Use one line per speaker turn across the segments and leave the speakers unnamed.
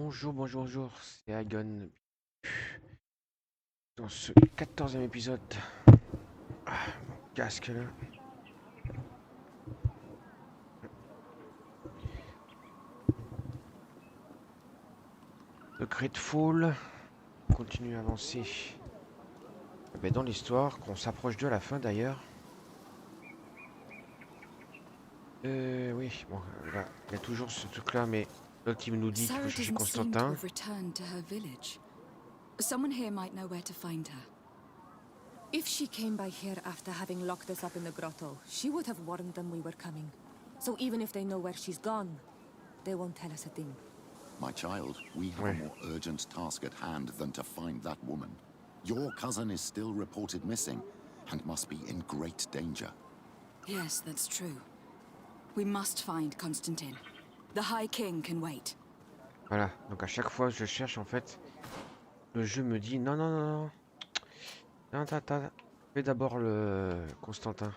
Bonjour, bonjour, bonjour, c'est Agon. Dans ce 14e épisode. Ah, mon casque là. Le Grateful. On continue à avancer. Ben, dans l'histoire, qu'on s'approche de la fin d'ailleurs. Oui, bon, là, il y a toujours ce truc là, mais l'autre qui nous dit qu'il faut chercher Constantin.
Someone here might know where to find her.
If she came by here after having locked us up in the grotto, she would have warned them we were coming. So even if they know where she's gone, they won't tell us a thing.
My child, we have a more urgent task at hand than to find that woman. Your cousin is still reported missing and must be in great danger.
Yes, that's true. We must find Constantin. The High King can wait.
Voilà, donc à chaque fois je cherche en fait, le jeu me dit non, non, non, non. Non, t'as. Fais d'abord le Constantin.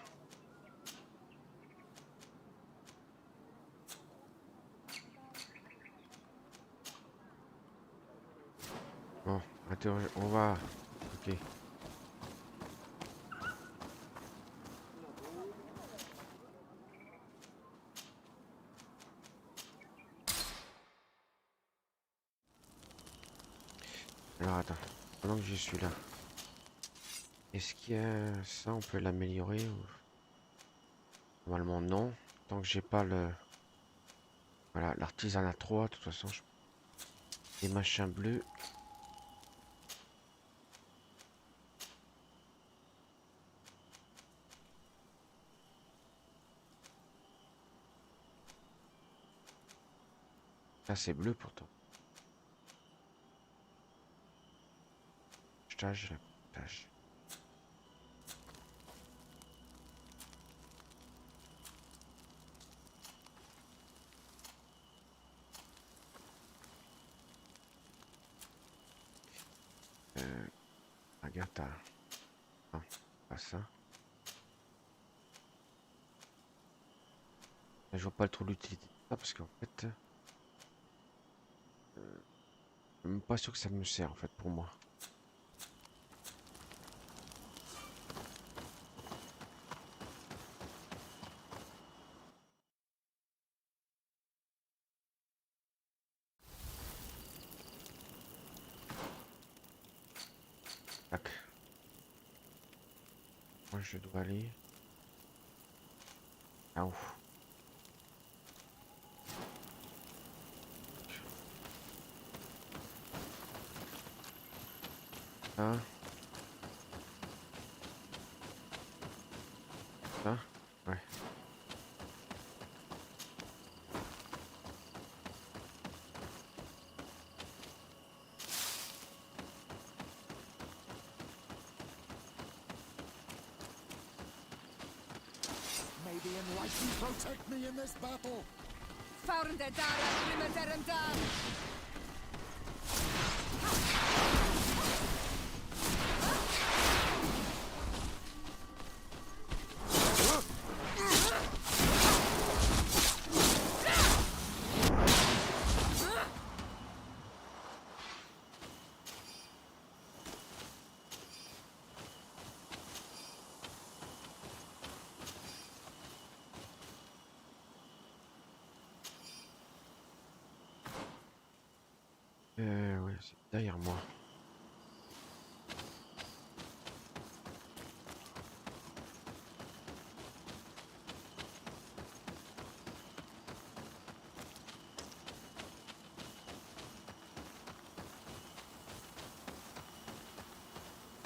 Bon, on va. Ok. Alors attends, pendant que je suis là. Est-ce qu'il y a ça, on peut l'améliorer ou... Normalement non. Tant que j'ai pas le... Voilà, l'artisanat 3, de toute façon. Les machins bleus. Là c'est bleu pourtant. Tâche. Regarde, t'as... Non, pas ça. Là, je vois pas trop l'utilité. Ah, parce qu'en fait... je suis même pas sûr que ça me sert en fait pour moi. Tac. Moi je dois aller là-haut. Ça. Ça. Ouais.
May the enlightened protect me in this battle.
Ouais, c'est derrière moi.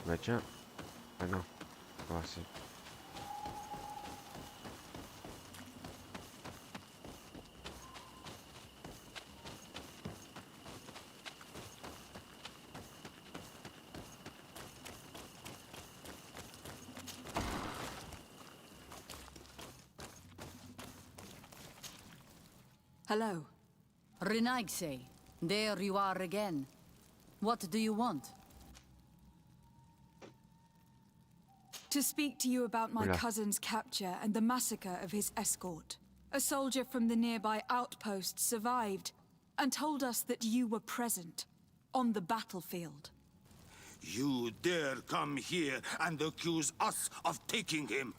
Bah tiens. Ah non. Ah, c'est...
Hello.
Renigse, there you are again. What do you want?
To speak to you about my cousin's capture and the massacre of his escort. A soldier from the nearby outpost survived, and told us that you were present on the battlefield.
You dare come here and accuse us of taking him?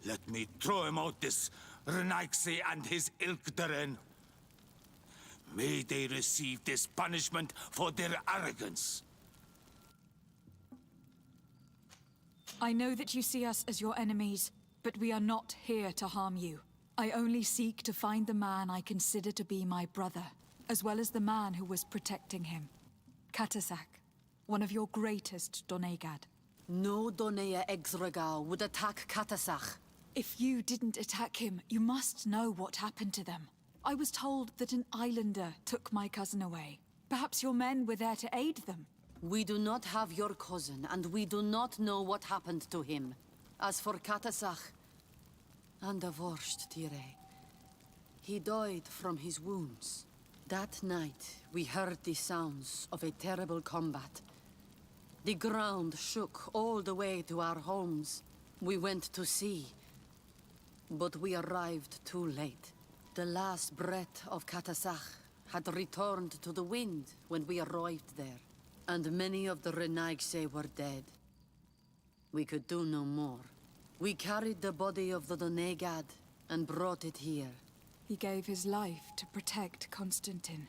Let me throw him out this Renaigse and his ilk therein. May they receive this punishment for their arrogance.
I know that you see us as your enemies, but we are not here to harm you. I only seek to find the man I consider to be my brother, as well as the man who was protecting him. Katasak, one of your greatest Donegad.
No Donea Exregal would attack Katasak.
If you didn't attack him, you must know what happened to them. I was told that an islander took my cousin away. Perhaps your men were there to aid them.
We do not have your cousin, and we do not know what happened to him. As for Katasak, and divorced Tire, he died from his wounds. That night, we heard the sounds of a terrible combat. The ground shook all the way to our homes. We went to see, but we arrived too late. The last breath of Katasak had returned to the wind when we arrived there, and many of the Renaigse were dead. We could do no more. We carried the body of the Donegad and brought it here.
He gave his life to protect Constantin.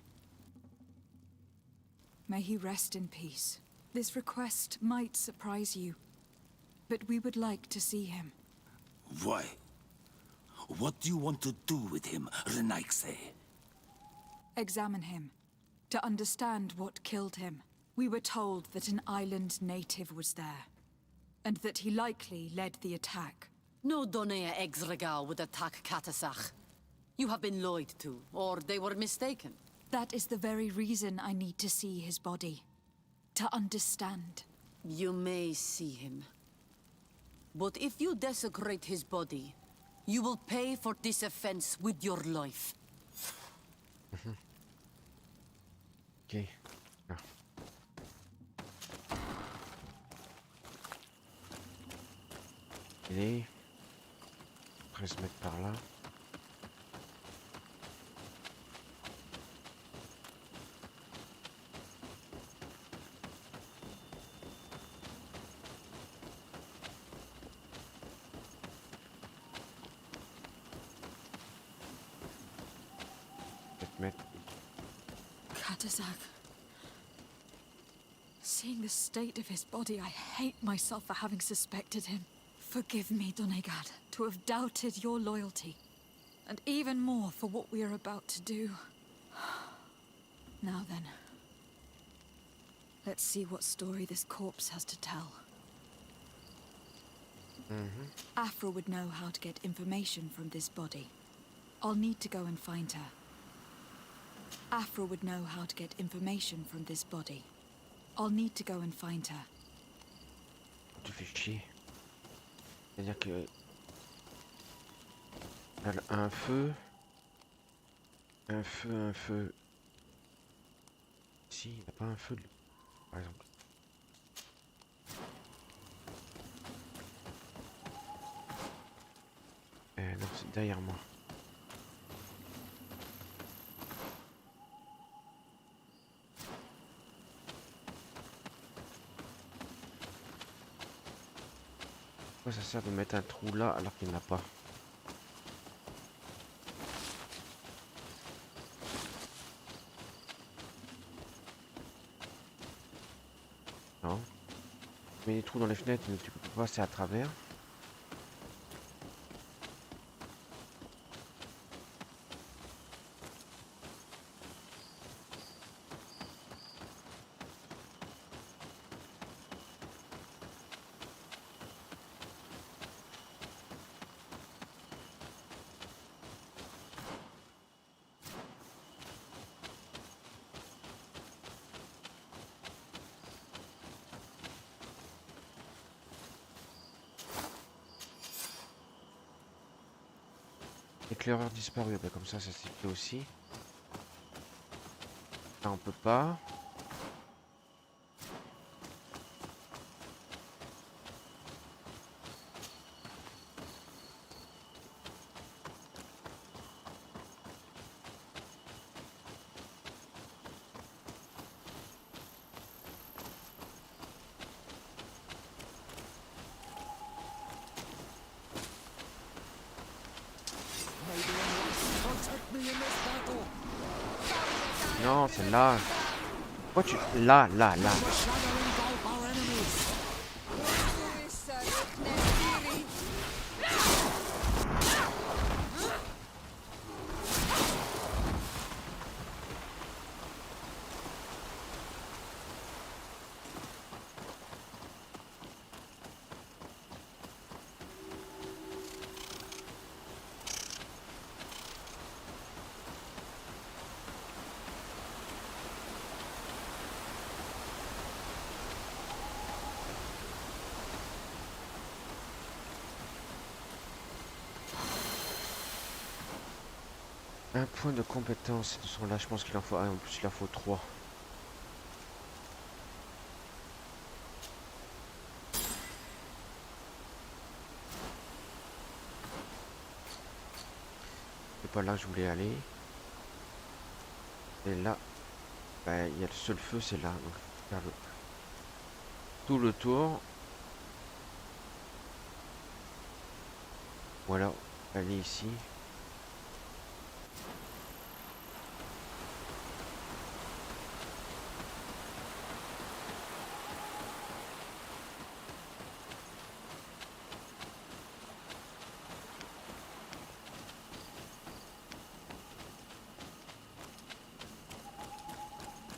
May he rest in peace. This request might surprise you, but we would like to see him.
Why? What do you want to do with him, Renaigse?
Examine him, to understand what killed him. We were told that an island native was there, and that he likely led the attack.
No Donea Exregal would attack Katasak. You have been lied to, or they were mistaken.
That is the very reason I need to see his body. To understand.
You may see him. But if you desecrate his body, you will pay for this offense with your life.
Ok. Ah. Il est... Après se mettre par là. Peut-être mettre...
Katasak. Seeing the state of his body, I hate myself for having suspected him. Forgive me, Donegad, to have doubted your loyalty. And even more for what we are about to do. Now then. Let's see what story this corpse has to tell. Afra would know how to get information from this body. I'll need to go and find her. Afra would know how to get information from this body. I'll need to go and find her.
Tu fais chier. C'est-à-dire que... Elle a un feu... Un feu... Si, il n'y a pas un feu, par exemple. Non, c'est derrière moi. Pourquoi ça sert de mettre un trou là alors qu'il n'y en a pas? Non. Tu mets des trous dans les fenêtres mais tu peux pas passer à travers. Éclaireur disparu, bah comme ça s'est fait aussi. Là on peut pas. Non, c'est là. Pourquoi tu... Là. Un point de compétence, ce sont là, je pense qu'il en faut un, en plus il en faut 3. C'est pas là que je voulais aller. Et là, bah, il y a le seul feu, c'est là. Donc, faire tout le tour. Voilà, aller ici.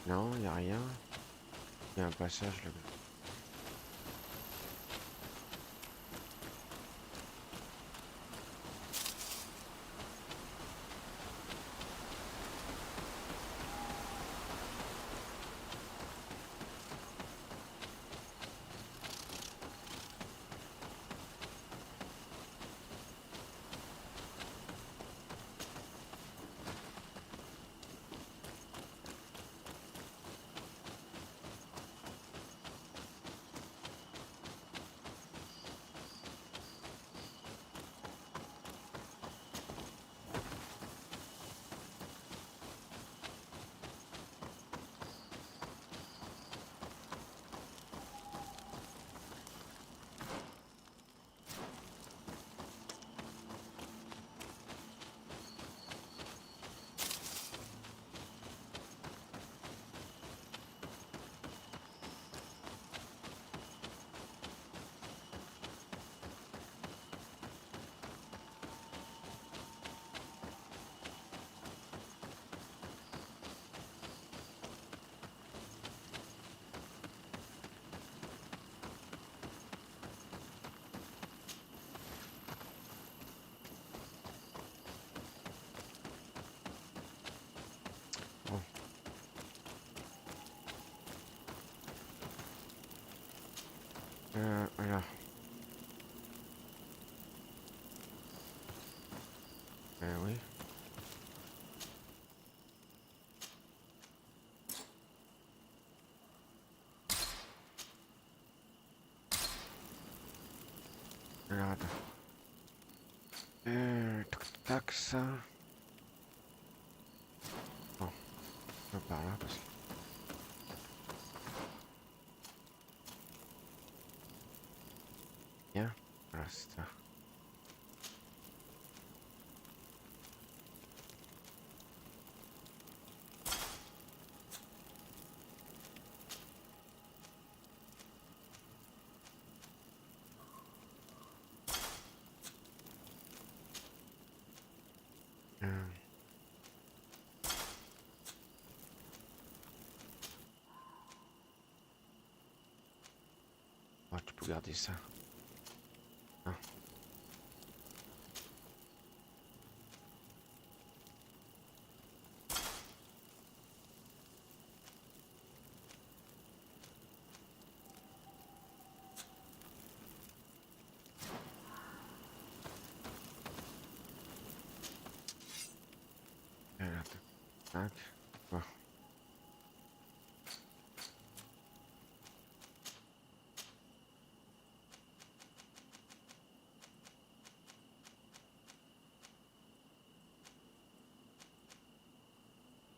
Non, il n'y a rien. Il y a un passage là. Voilà. Oui. Alors, attends. Tac, ça. Bon, je vais par là parce que... Bien. Voilà, c'est ça. Oh, tu peux garder ça. Hein. Alors, tac. Bon.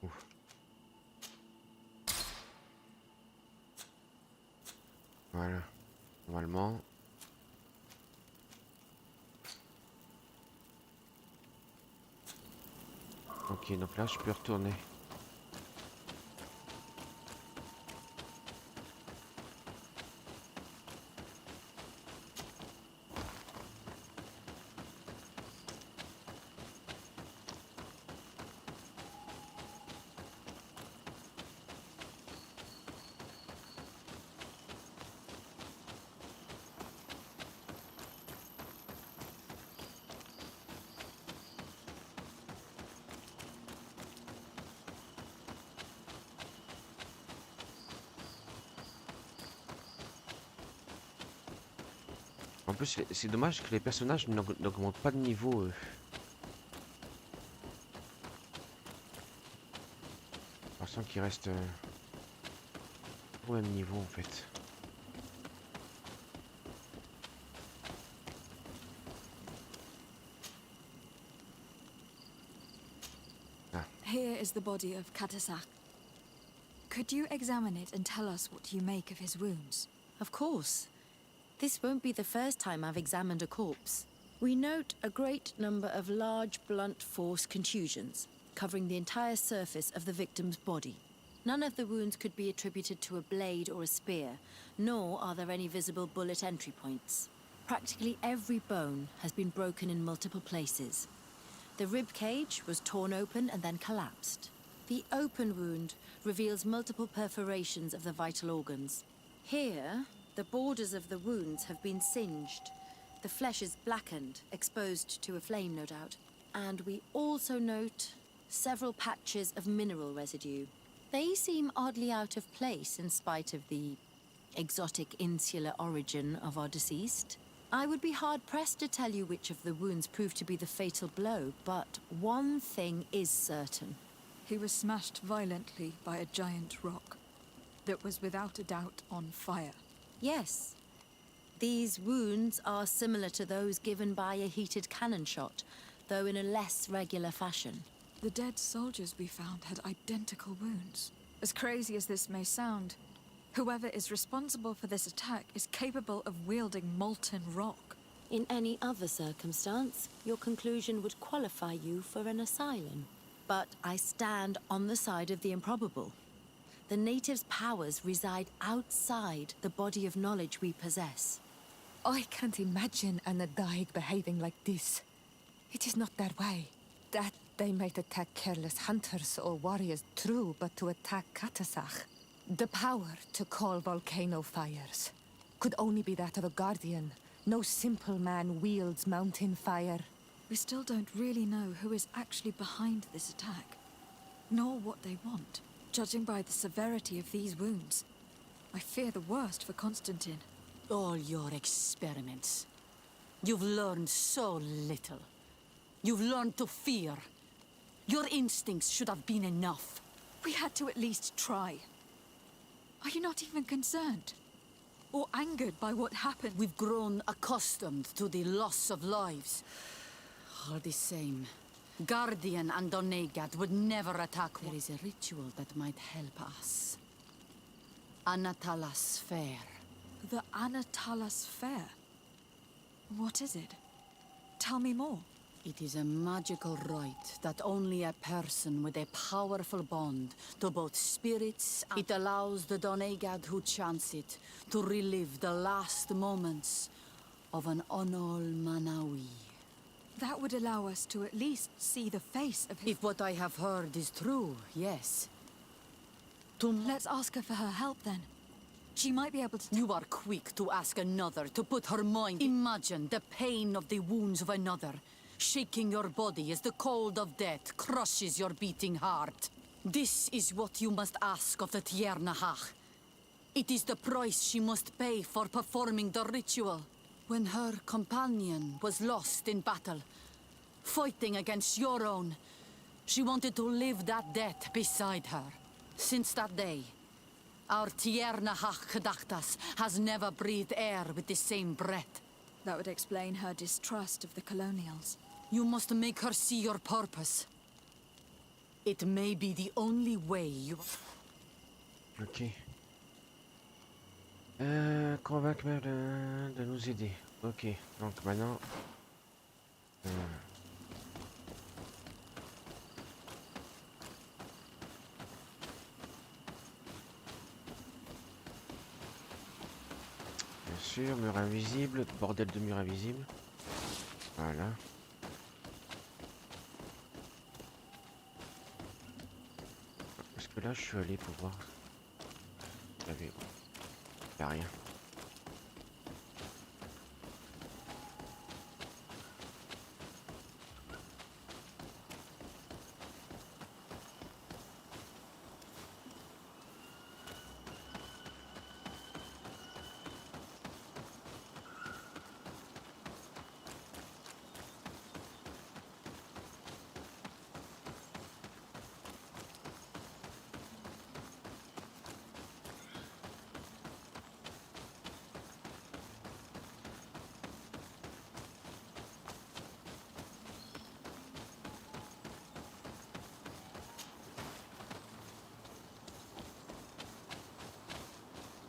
Ouf. Voilà. Normalement. Ok, donc là je peux retourner. En plus, c'est dommage que les personnages n'augmentent pas de niveau. J'ai l'impression qu'ils restent au même niveau en fait.
Here is the body of Katasach. Could you examine it and tell us what you make of his wounds?
Of course. This won't be the first time I've examined a corpse. We note a great number of large, blunt force contusions, covering the entire surface of the victim's body. None of the wounds could be attributed to a blade or a spear, nor are there any visible bullet entry points. Practically every bone has been broken in multiple places. The rib cage was torn open and then collapsed. The open wound reveals multiple perforations of the vital organs. Here, the borders of the wounds have been singed. The flesh is blackened, exposed to a flame, no doubt. And we also note several patches of mineral residue. They seem oddly out of place in spite of the exotic insular origin of our deceased. I would be hard-pressed to tell you which of the wounds proved to be the fatal blow, but one thing is certain.
He was smashed violently by a giant rock that was without a doubt on fire.
Yes. These wounds are similar to those given by a heated cannon shot, though in a less regular fashion.
The dead soldiers we found had identical wounds. As crazy as this may sound, whoever is responsible for this attack is capable of wielding molten rock.
In any other circumstance, your conclusion would qualify you for an asylum. But I stand on the side of the improbable. The natives' powers reside outside the body of knowledge we possess.
I can't imagine an Adaig behaving like this. It is not their way. That they might attack careless hunters or warriors, true, but to attack Katasach, the power to call volcano fires, could only be that of a guardian. No simple man wields mountain fire.
We still don't really know who is actually behind this attack, nor what they want. Judging by the severity of these wounds, I fear the worst for Constantin.
All your experiments. You've learned so little. You've learned to fear. Your instincts should have been enough.
We had to at least try. Are you not even concerned? Or angered by what happened?
We've grown accustomed to the loss of lives. All the same, Guardian and Onegad would never attack. There is a ritual that might help us. Anatalas Fair.
The Anatalas Fair? What is it? Tell me more.
It is a magical rite that only a person with a powerful bond to both spirits and... It allows the Donegad who chants it to relive the last moments of an Onol Manawi.
That would allow us to at least see the face of his...
If what I have heard is true, yes.
Let's ask her for her help then. She might be able to...
You are quick to ask another to put her mind... Imagine the pain of the wounds of another. Shaking your body as the cold of death crushes your beating heart. This is what you must ask of the Tiernahach. It is the price she must pay for performing the ritual. When her companion was lost in battle, fighting against your own, she wanted to live that death beside her. Since that day, our Tiernahach Kedachtas has never breathed air with the same breath.
That would explain her distrust of the colonials.
You must make her see your purpose. It may be the only way you...
Ok. Convaincre de nous aider. Ok, donc maintenant... Bien sûr, mur invisible, bordel de mur invisible. Voilà. Parce que là, je suis allé pour voir. Il y a rien.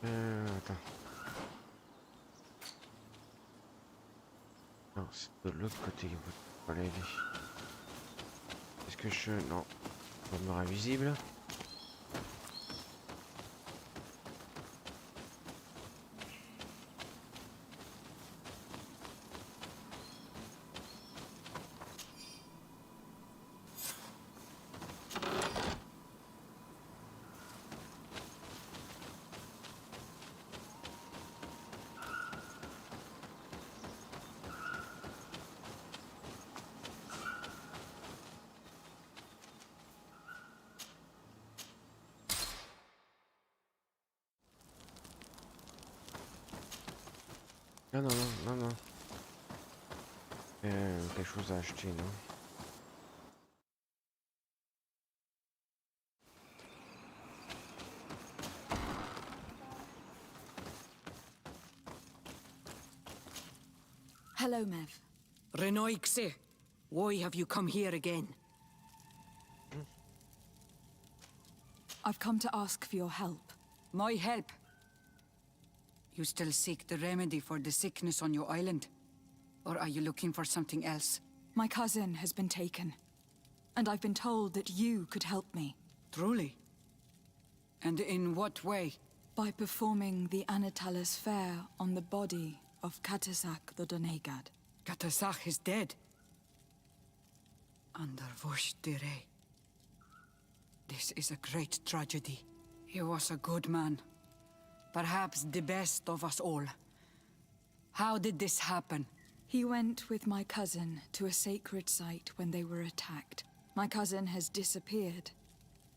Attends. Non, c'est de l'autre côté. Faut aller. Est-ce que je... Non. Demeure invisible. Non, non, non, non, non. Quelque chose à acheter, non?
Hello, Mev.
Renoixe, why have you come here again?
I've come to ask for your help.
My help? You still seek the remedy for the sickness on your island? Or are you looking for something else?
My cousin has been taken, and I've been told that you could help me.
Truly? And in what way?
By performing the Anatalis fair on the body of Katasak the Donegad.
Katasak is dead. Under Voshtire. This is a great tragedy. He was a good man. Perhaps the best of us all. How did this happen?
He went with my cousin to a sacred site when they were attacked. My cousin has disappeared.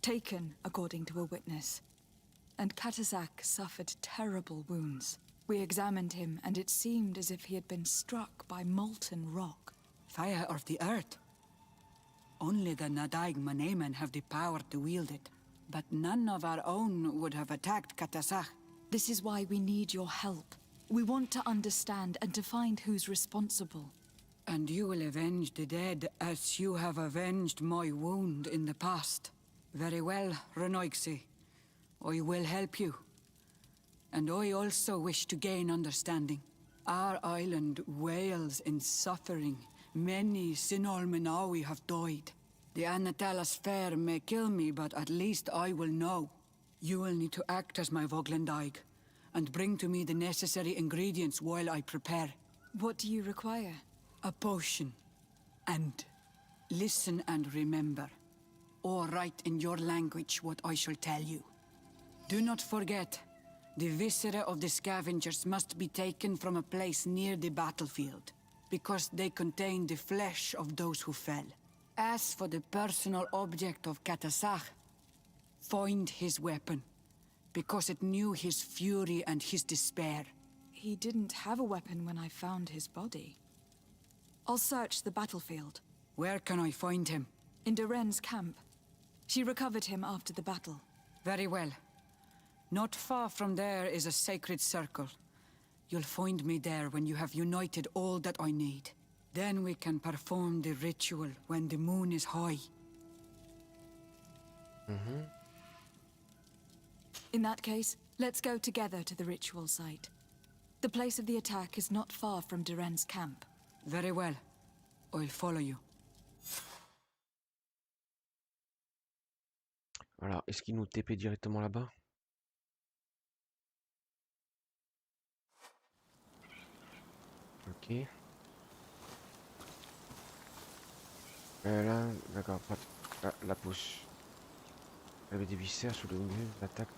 Taken, according to a witness. And Katasak suffered terrible wounds. We examined him, and it seemed as if he had been struck by molten rock.
Fire of the earth? Only the Nadaig Manemen have the power to wield it. But none of our own would have attacked Katasak.
This is why we need your help. We want to understand and to find who's responsible.
And you will avenge the dead as you have avenged my wound in the past. Very well, Renoixe. I will help you. And I also wish to gain understanding. Our island wails in suffering. Many Sinol Menawi have died. The Anatalas fair may kill me, but at least I will know. You will need to act as my Voglendaig, and bring to me the necessary ingredients while I prepare.
What do you require?
A potion. And listen and remember. Or write in your language what I shall tell you. Do not forget, the viscera of the scavengers must be taken from a place near the battlefield, because they contain the flesh of those who fell. As for the personal object of Katasak, find his weapon, because it knew his fury and his despair.
He didn't have a weapon when I found his body. I'll search the battlefield.
Where can I find him?
In Duren's camp. She recovered him after the battle.
Very well. Not far from there is a sacred circle. You'll find me there when you have united all that I need. Then we can perform the ritual when the moon is high.
In that case, let's go together to the ritual site. The place of the attack is not far from Duren's camp.
Very well. I'll follow you.
Alors, est-ce qu'il nous TP directement là-bas? Ok. Là, d'accord, pas... Ah, la pousse. Elle avait des viscères sous le milieu de l'attaque.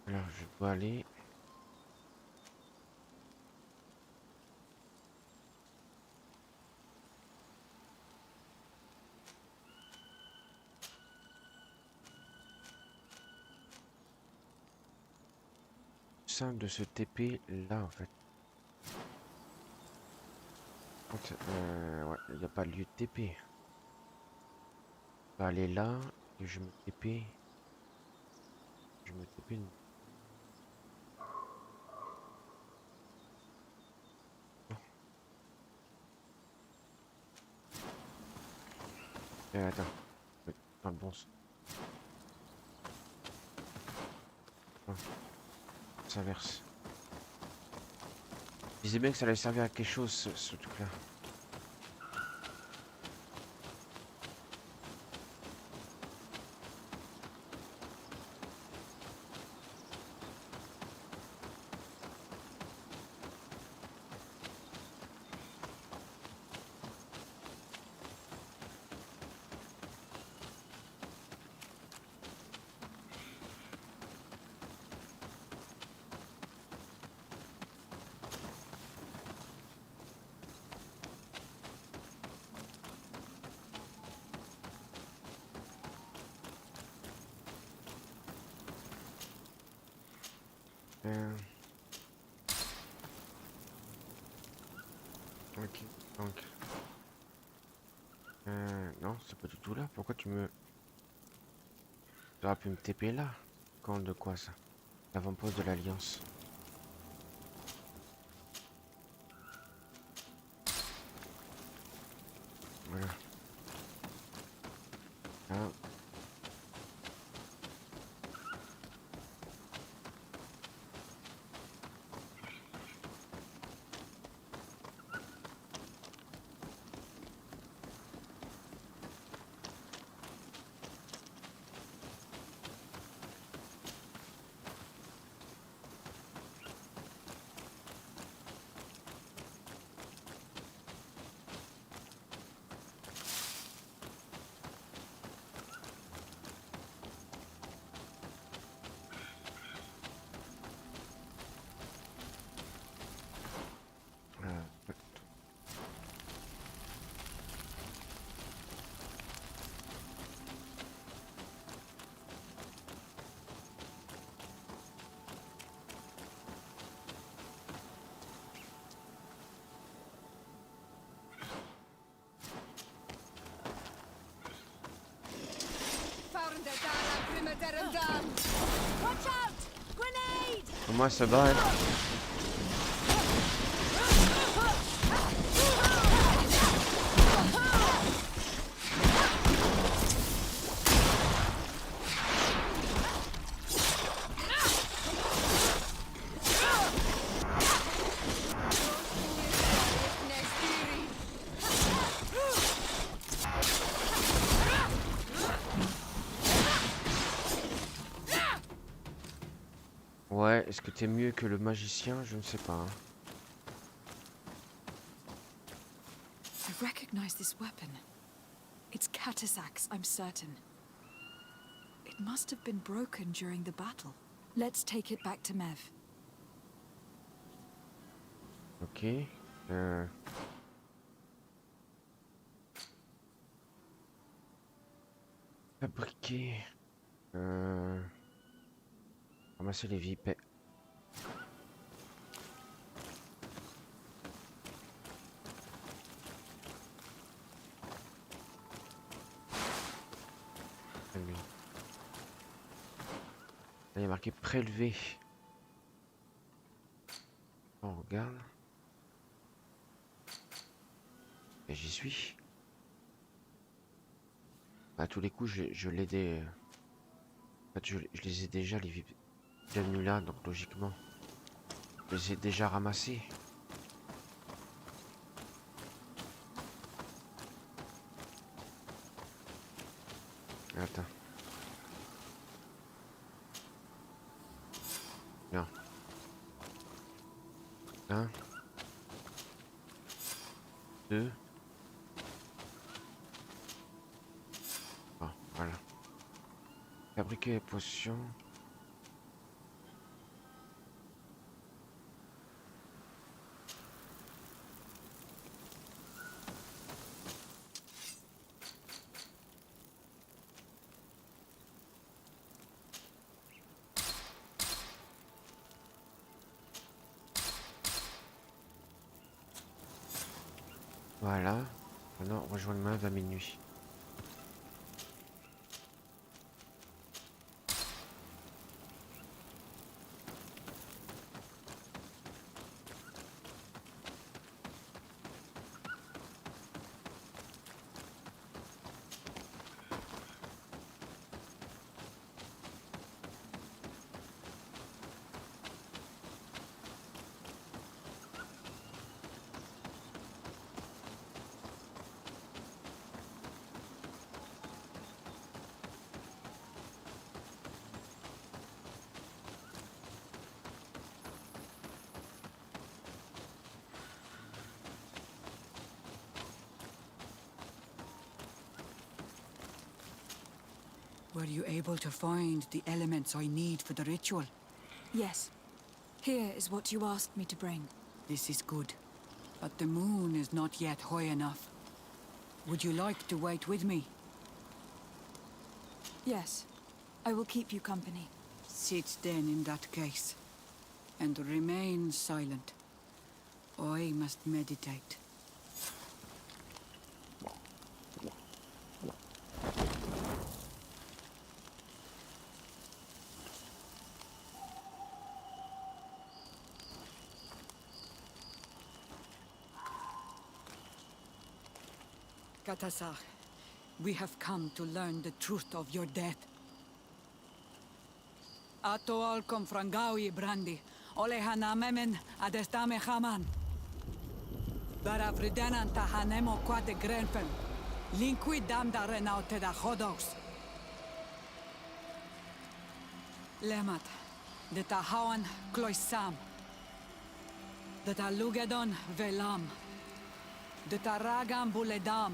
Alors, je dois aller... Simple de se TP là en fait. Ouais, il n'y a pas de lieu de TP. On va aller là et je me TP. Je me TP. Attends. Oui, dans le bon sens. Oh, ça verse. Je disais bien que ça allait servir à quelque chose, ce truc-là. Ok, donc... non, c'est pas du tout là. Pourquoi tu me... Tu aurais pu me TP là? Quand de quoi ça? L'avant-poste de l'Alliance. Voilà. Là.
Watch out! Grenade!
Comment elle se bat, elle? Ouais, est-ce que t'es mieux que le magicien? Je ne sais pas. Hein.
I recognize this weapon. It's Katasax, I'm certain. It must have been broken during the battle. Let's take it back to Mev.
Ok. Fabriquer. Ramasser les vipères. Là, il y a marqué prélever. On regarde. Et j'y suis. À tous les coups, je l'ai des... En fait, je les ai déjà, les vipères. Bienvenue là, donc logiquement. Je les ai déjà ramassés. Attends. Non. 1. 2. Bon, voilà. Fabriquer les potions. Voilà. Maintenant, rejoindre Mev à minuit.
Were you able to find the elements I need for the ritual?
Yes. Here is what you asked me to bring.
This is good. But the moon is not yet high enough. Would you like to wait with me?
Yes. I will keep you company.
Sit then in that case. And remain silent. I must meditate. Katasar, we have come to learn the truth of your death. Ato al confrangawi brandi, ole hanamemen adestame haman. Baravridenan tahanemo quate grenfen, linqui damda renaute da hodos. Lemat, de tahawan kloisam, de talugedon velam, de taragam buledam,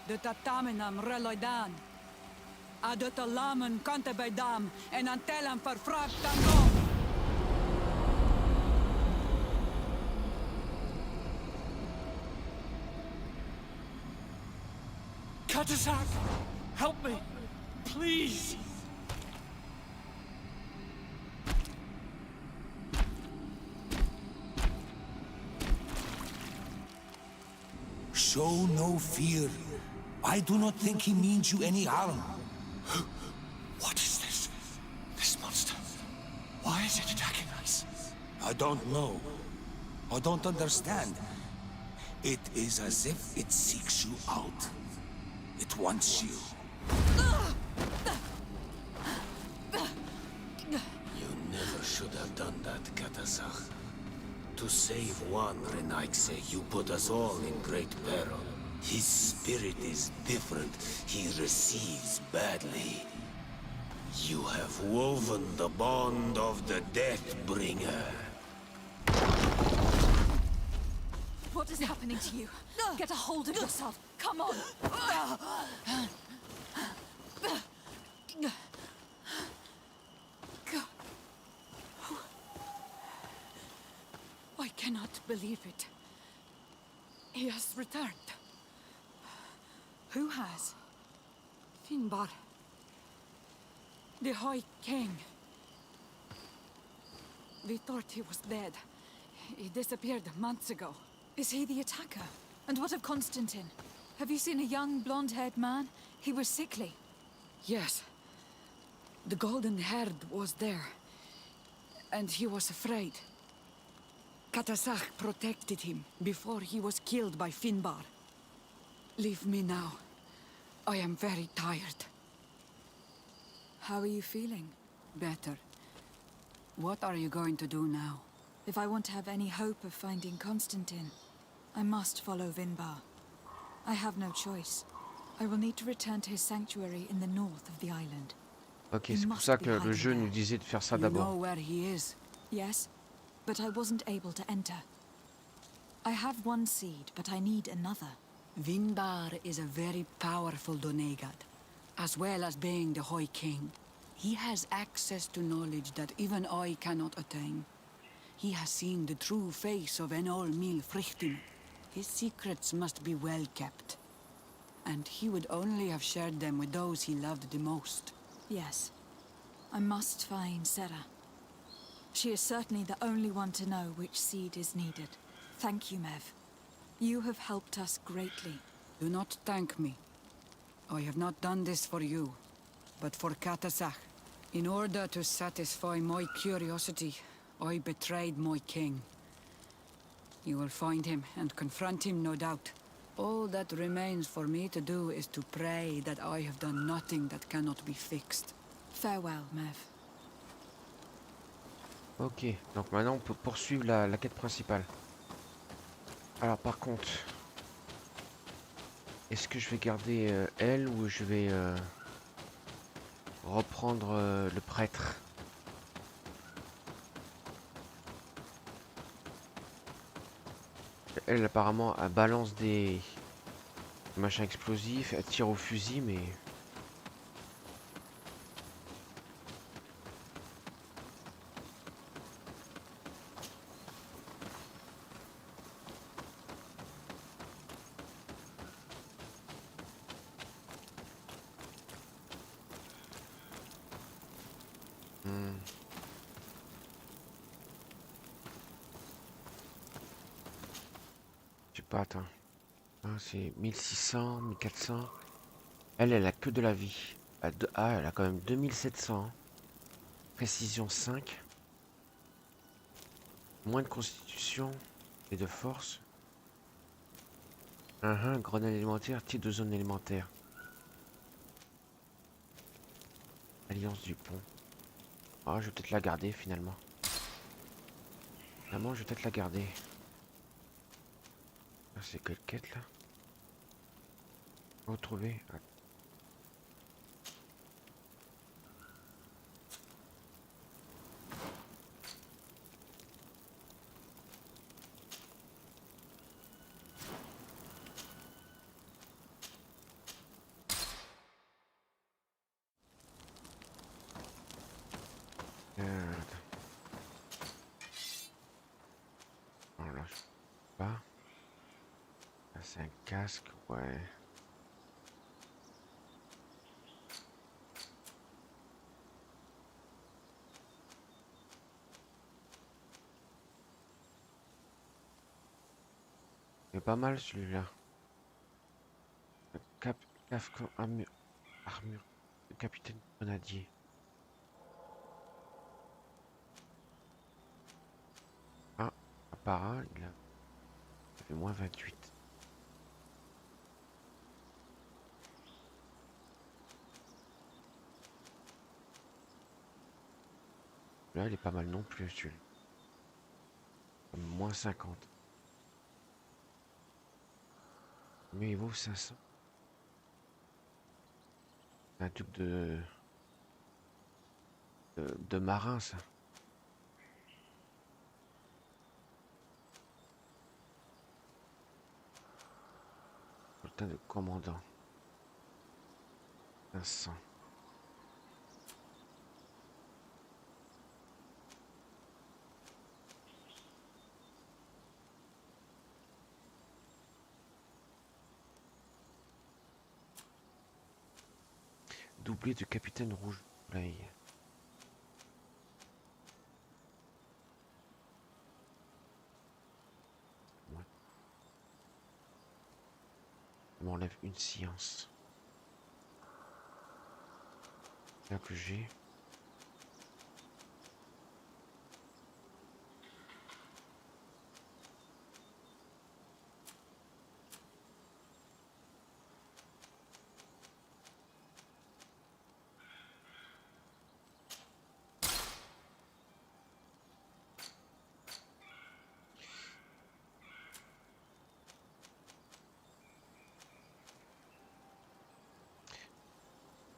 de tatamenam reloidan, a de talamen kantebedam en antelam verfragtangom.
Katasak, help me, please. Show no fear. I do not think he means you any harm. What is this? This monster. Why is it attacking us? I don't know. I don't understand. It is as if it seeks you out. It wants you. You never should have done that, Katasach. To save one Renaikse, you put us all in great peril. His spirit is different. He receives badly. You have woven the bond of the Deathbringer.
What is happening to you? Get a hold of yourself. Come on.
I cannot believe it. He has returned.
Who has?
Finbar. The High King. We thought he was dead. He disappeared months ago.
Is he the attacker? And what of Constantin? Have you seen a young, blonde-haired man? He was sickly.
Yes. The golden-haired was there. And he was afraid. Katasach protected him before he was killed by Finbar. Leave me now. I am very tired.
How are you feeling?
Better. What are you going to do now?
If I want to have any hope of finding Constantin, I must follow Vinbar. I have no choice. I will need to return to his sanctuary in the north of the island.
Ok, c'est pour ça que le jeu nous disait de faire ça
You know
d'abord.
where he is?
Yes, but I wasn't able to enter. I have one seed, but I need another.
Vinbar is a very powerful Doneigad, as well as being the High King. He has access to knowledge that even I cannot attain. He has seen the true face of Enol Mil Frichtin. His secrets must be well kept. And he would only have shared them with those he loved the most.
Yes, I must find Sarah. She is certainly the only one to know which seed is needed. Thank you, Mev. You have helped us greatly.
Do not thank me. I have not done this for you, but for Katasach. In order to satisfy my curiosity, I betrayed my king. You will find him and confront him, no doubt. All that remains for me to do is to pray that I have done nothing that cannot be fixed.
Farewell, Mev.
Ok, donc maintenant on peut poursuivre la quête principale. Alors par contre, est-ce que je vais garder elle ou je vais reprendre le prêtre? Elle apparemment elle balance des machins explosifs, elle tire au fusil mais Je sais pas, attends. Ah, c'est 1600, 1400. Elle a que de la vie. Ah, elle a quand même 2700. Hein. Précision 5. Moins de constitution et de force. Grenade élémentaire, type de zone élémentaire. Alliance du pont. Ah, je vais peut-être la garder finalement. Finalement, je vais peut-être la garder. Ah, c'est quelle quête là? Retrouver. Ah. Attends. Alors là, je sais pas. Là, c'est un casque, ouais. C'est pas mal celui-là. Cap, casque, armure, le capitaine grenadier. Ah, appareil, il fait moins 28. Là, il est pas mal non plus, celui-là. Moins 50. Mais il vaut 500. C'est un truc de marin, ça. Putain de commandant. 500. Doublé de capitaine rouge. Soleil. Ouais. On m'enlève une science. Là que j'ai.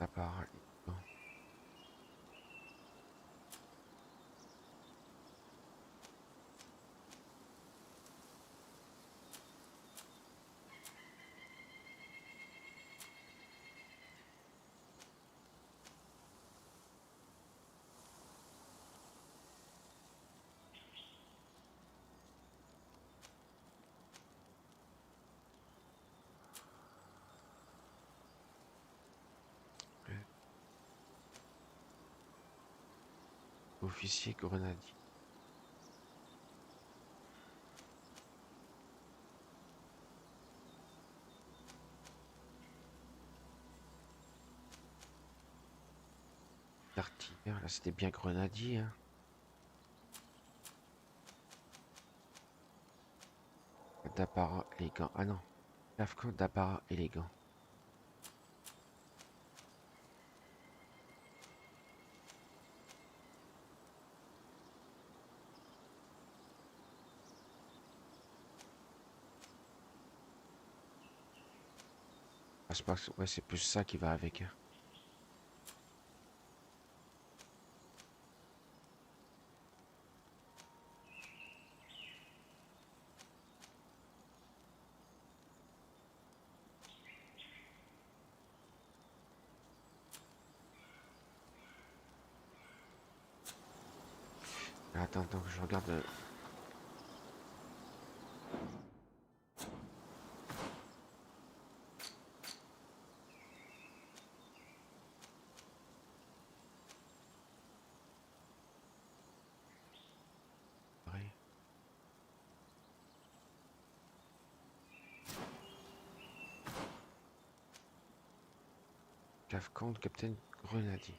Appareil. Bon. Officier grenadier. D'artilleur, là c'était bien grenadier. Hein. D'apparat élégant. Ah non. Afghan d'apparat élégant. Ah, c'est pas... Ouais, c'est plus ça qui va avec. Hein. Attends, que je regarde. esclave comte, capitaine grenadier.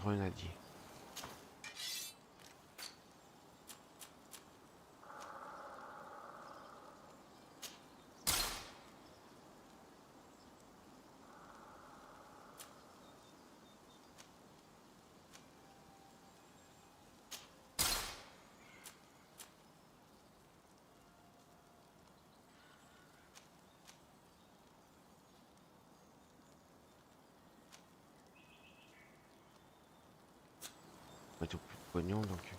Grenadier. Pas tout plus de pognon donc.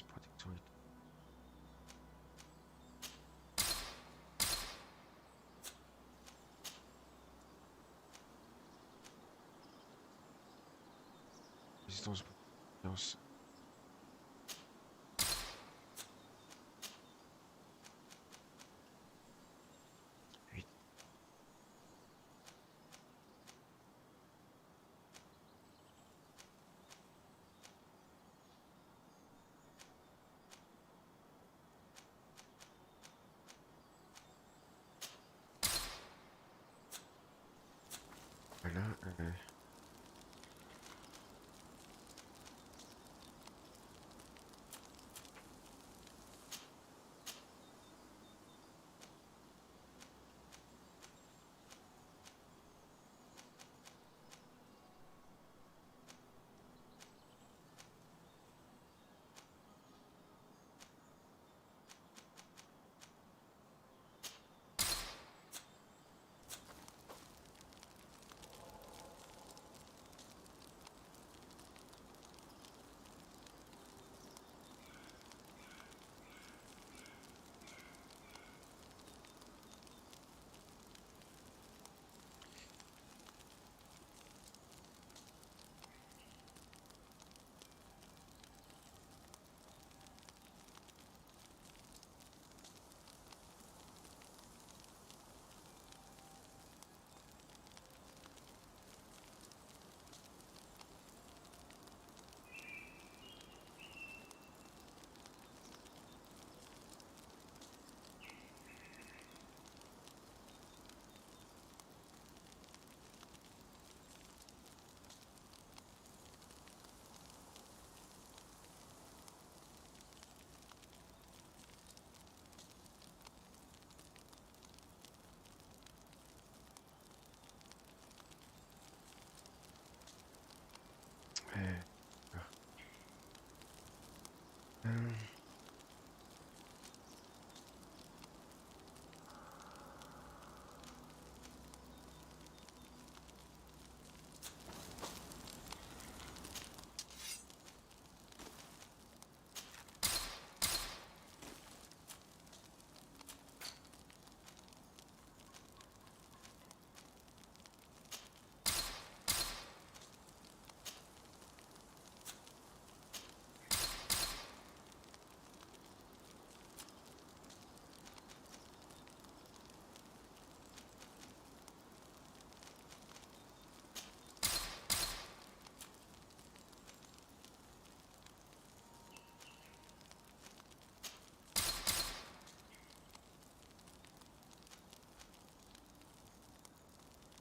Protection et tout. Résistance. Violence. Voilà.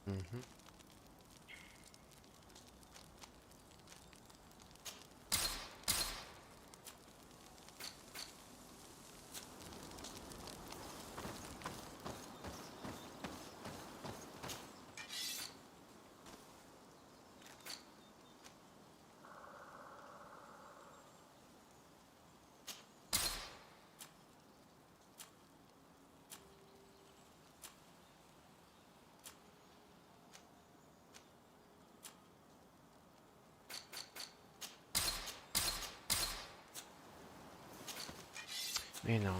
Mhm. Mais non.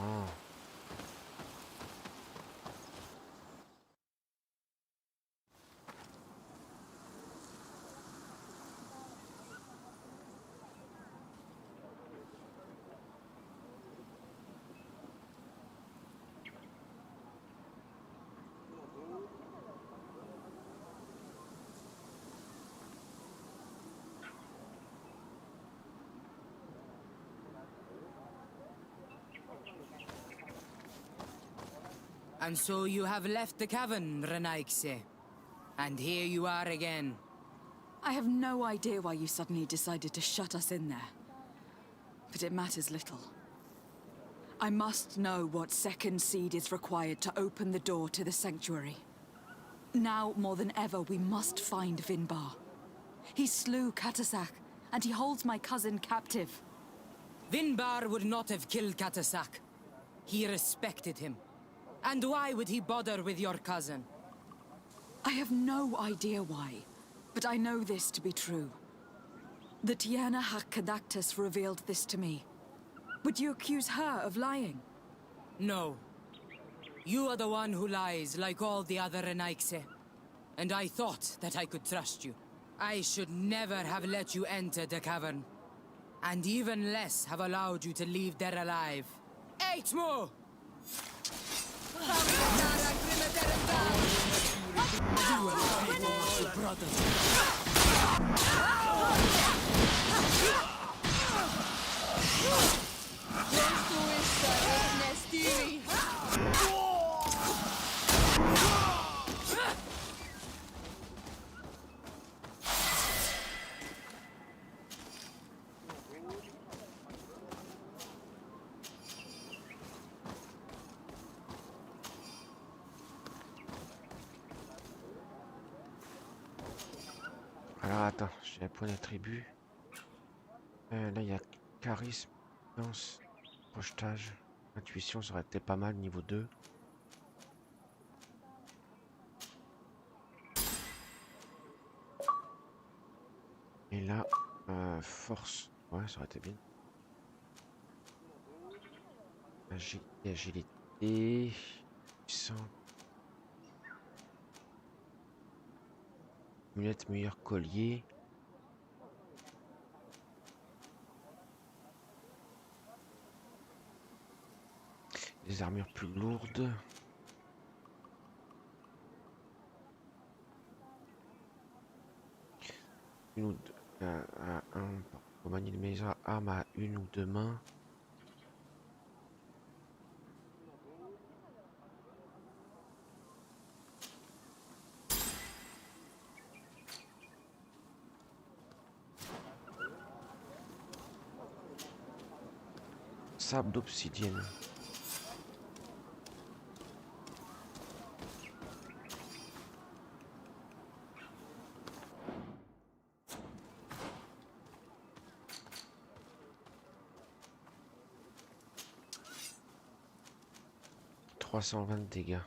And so you have left the cavern, Renaikse. And here you are again.
I have no idea why you suddenly decided to shut us in there. But it matters little. I must know what second seed is required to open the door to the sanctuary. Now, more than ever, we must find Vinbar. He slew Katasak, and he holds my cousin captive.
Vinbar would not have killed Katasak. He respected him. And why would he bother with your cousin?
I have no idea why, but I know this to be true. The Tiana Hakkadactus revealed this to me. Would you accuse her of lying?
No. You are the one who lies like all the other Renaikse. And I thought that I could trust you. I should never have let you enter the cavern. And even less have allowed you to leave there alive. 8 more!
Alors attends, j'ai un point d'attribut. Là il y a charisme, danse, projetage, intuition, ça aurait été pas mal niveau 2. Et là, force, ouais ça aurait été bien. Agilité, puissant. Lunette meilleur collier. Des armures plus lourdes. Une ou deux, pour manier le meilleur arme à une ou deux mains. Sable d'obsidienne. « 320 dégâts. »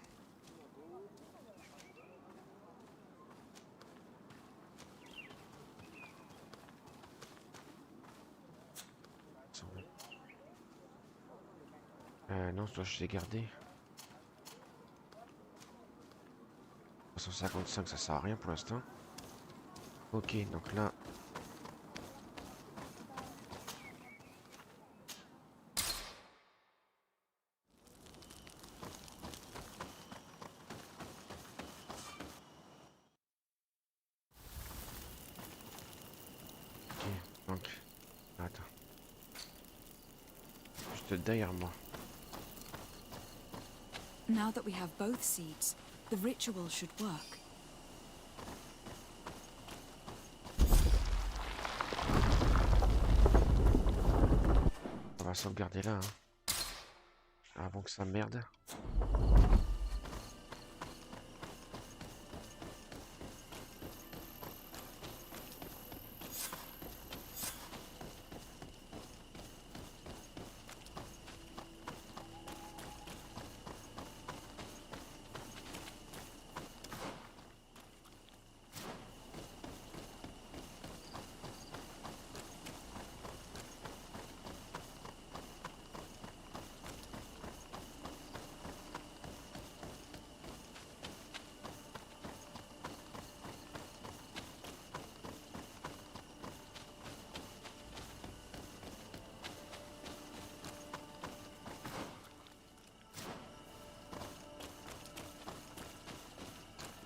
Non, je l'ai gardé. 355, ça sert à rien pour l'instant. Ok, donc là. Ok, donc. Attends. Juste derrière moi.
Now that we have both seeds, the ritual should work.
On va sauvegarder là, hein. Avant que ça merde.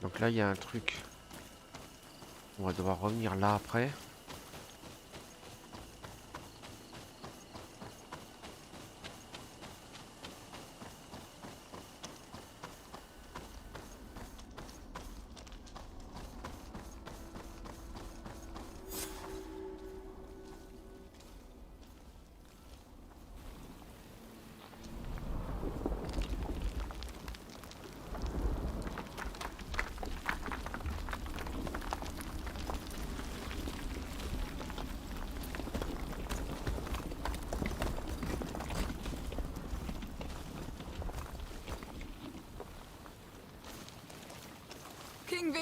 Donc là il y a un truc. On va devoir revenir là après.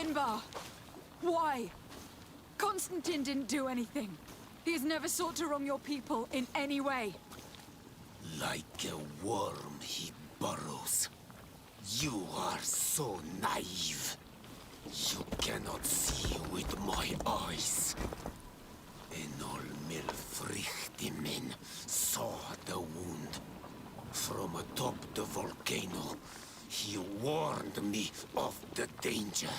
Finbar! Why? Constantin didn't do anything. He has never sought to wrong your people in any way.
Like a worm he burrows. You are so naive. You cannot see with my eyes. Enol Milfrichtimen saw the wound. From atop the volcano, he warned me of the danger.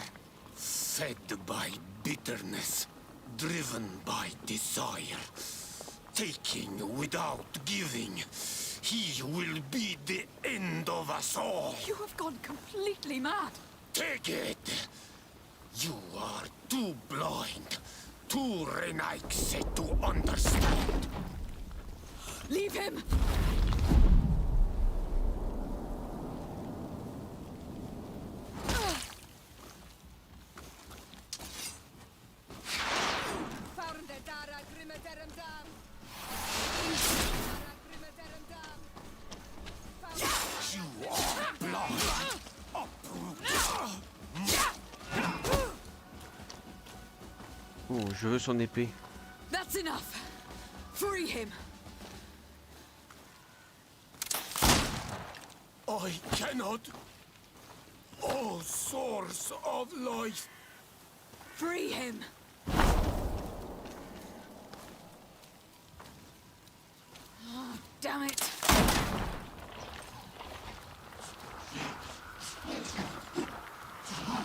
Fed by bitterness, driven by desire, taking without giving, he will be the end of us all.
You have gone completely mad.
Take it! You are too blind, too Renaikse to understand.
Leave him!
You are blind.
Oh, je veux son épée.
That's enough. Free him.
I cannot. Oh, source of life.
Free him. Oh, damn it.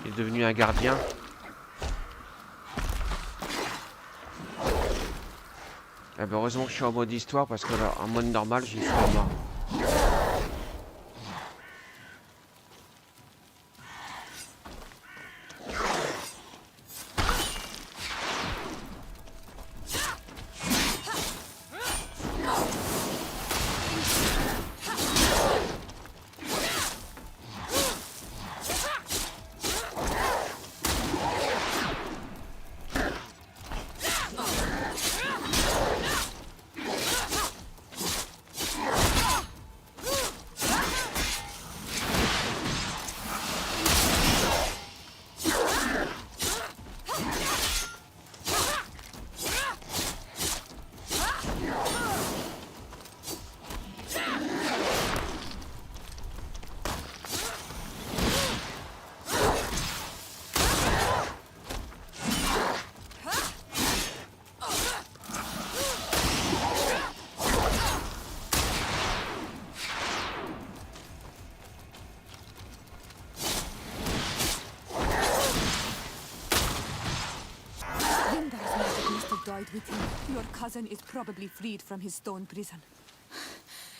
Il est devenu un gardien. Eh ben heureusement que je suis en mode histoire parce que là, en mode normal, j'ai fait mort.
Died with him. Your cousin is probably freed from his stone prison.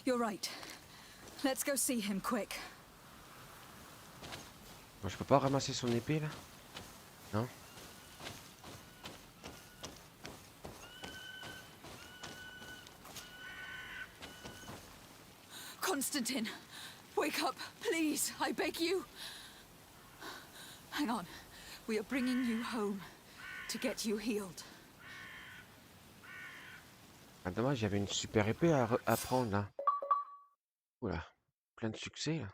You're right. Let's go see him quick.
Bon, je peux pas ramasser son épée là? Non?
Constantin, wake up, please. I beg you. Hang on. We are bringing you home to get you healed.
Ah, dommage, j'avais une super épée à prendre là. Oula, plein de succès là.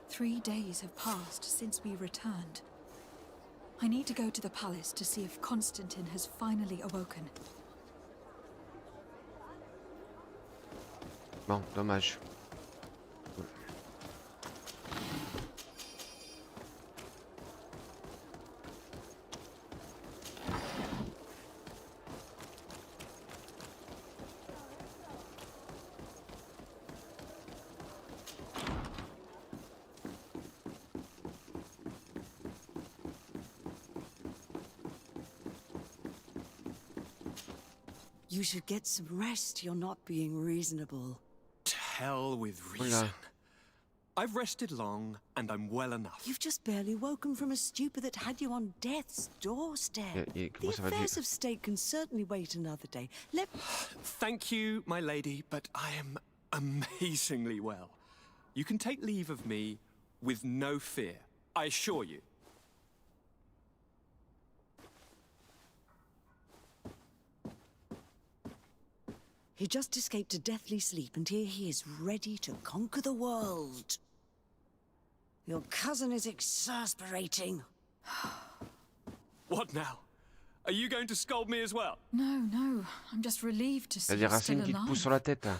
Three days have passed since we returned. I need to go to the palace to see if Constantin has finally awoken.
Bon, dommage.
You should get some rest. You're not being reasonable.
To hell with reason. I've rested long, and I'm well enough.
You've just barely woken from a stupor that had you on death's doorstep. The affairs of state can certainly wait another day.
Thank you, my lady, but I am amazingly well. You can take leave of me with no fear, I assure you.
He just escaped a deathly sleep, and here he is ready to conquer the world. Your cousin is exasperating.
What now? Are you going to scold me as well?
No, no. I'm just relieved to see
T'as des
you still
racines qui te poussent sur
alive.
la tête, là.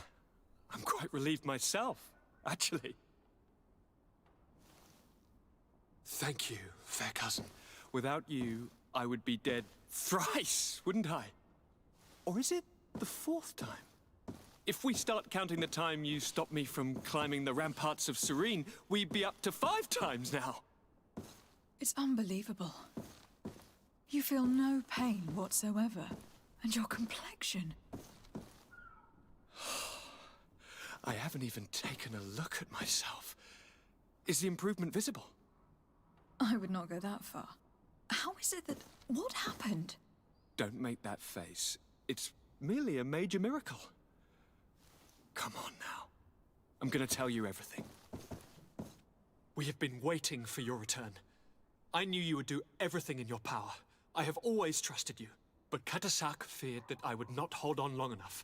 I'm quite relieved myself, actually. Thank you, fair cousin. Without you, I would be dead thrice, wouldn't I? Or is it the 4th time? If we start counting the time you stopped me from climbing the ramparts of Serene, we'd be up to 5 times now.
It's unbelievable. You feel no pain whatsoever. And your complexion.
I haven't even taken a look at myself. Is the improvement visible?
I would not go that far. How is it that... What happened?
Don't make that face. It's merely a major miracle. Come on now. I'm gonna tell you everything. We have been waiting for your return. I knew you would do everything in your power. I have always trusted you. But Katasak feared that I would not hold on long enough.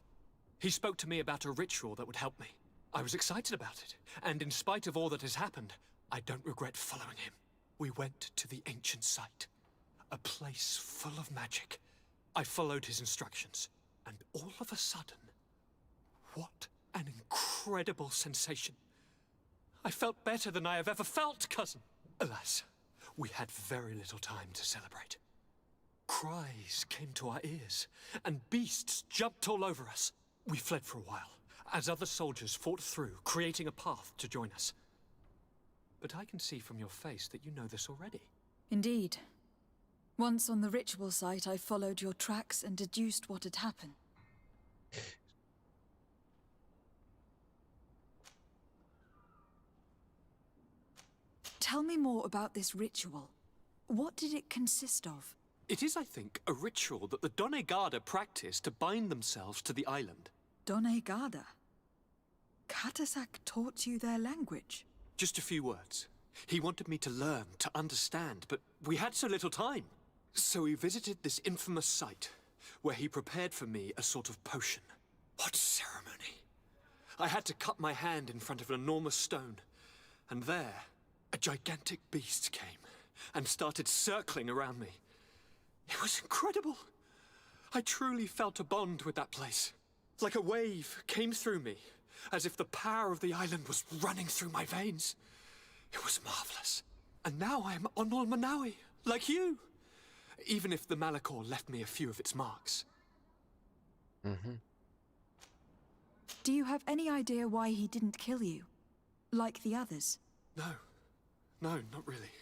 He spoke to me about a ritual that would help me. I was excited about it. And in spite of all that has happened, I don't regret following him. We went to the ancient site. A place full of magic. I followed his instructions. And all of a sudden... What an incredible sensation. I felt better than I have ever felt, cousin. Alas, we had very little time to celebrate. Cries came to our ears, and beasts jumped all over us. We fled for a while, as other soldiers fought through, creating a path to join us. But I can see from your face that you know this already.
Indeed. Once on the ritual site, I followed your tracks and deduced what had happened. Tell me more about this ritual. What did it consist of?
It is, I think, a ritual that the Donegada practice to bind themselves to the island.
Donegada? Katasak taught you their language?
Just a few words. He wanted me to learn, to understand, but we had so little time. So we visited this infamous site, where he prepared for me a sort of potion. What ceremony! I had to cut my hand in front of an enormous stone, and there, a gigantic beast came, and started circling around me. It was incredible. I truly felt a bond with that place. Like a wave came through me, as if the power of the island was running through my veins. It was marvelous. And now I am Onol Manawi, like you. Even if the Malachor left me a few of its marks.
Do you have any idea why he didn't kill you? Like the others?
No, not really.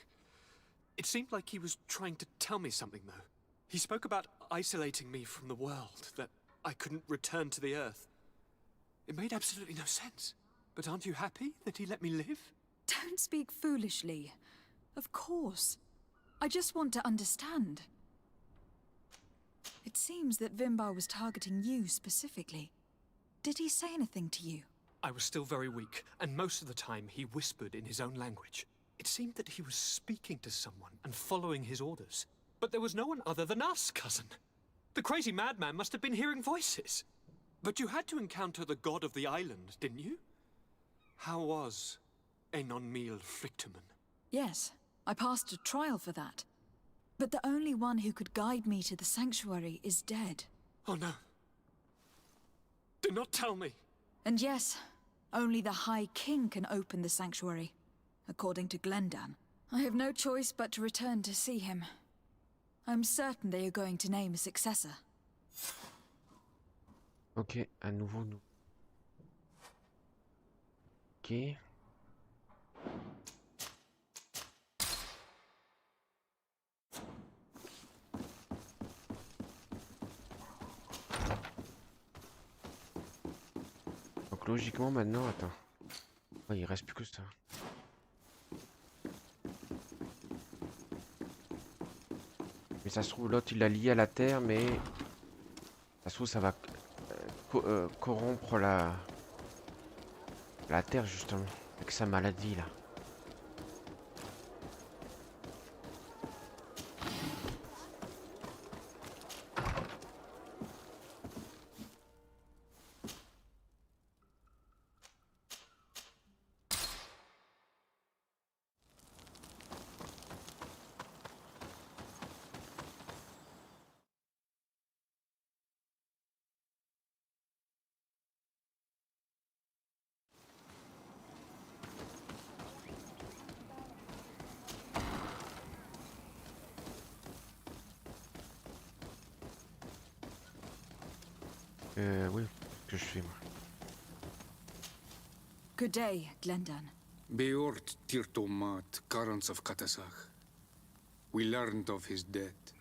It seemed like he was trying to tell me something, though. He spoke about isolating me from the world, that I couldn't return to the Earth. It made absolutely no sense. But aren't you happy that he let me live?
Don't speak foolishly. Of course. I just want to understand. It seems that Vimbar was targeting you specifically. Did he say anything to you?
I was still very weak, and most of the time he whispered in his own language. It seemed that he was speaking to someone and following his orders. But there was no one other than us, cousin. The crazy madman must have been hearing voices. But you had to encounter the god of the island, didn't you? How was Einon Mil Flicterman?
Yes, I passed a trial for that. But the only one who could guide me to the sanctuary is dead.
Oh no. Do not tell me.
And yes, only the High King can open the sanctuary, according to Glendan. I have no choice but to return to see him. I'm certain they are going to name a successor.
Ok, à nouveau nous. Ok. Donc logiquement maintenant, attends. Oh, il reste plus que ça. Mais ça se trouve l'autre il l'a lié à la terre, mais ça se trouve ça va corrompre la terre justement avec sa maladie là. Oui, que je fais moi.
Good day, Glendan.
Beort Tirtomat, currents of Katasach. We learned of his death.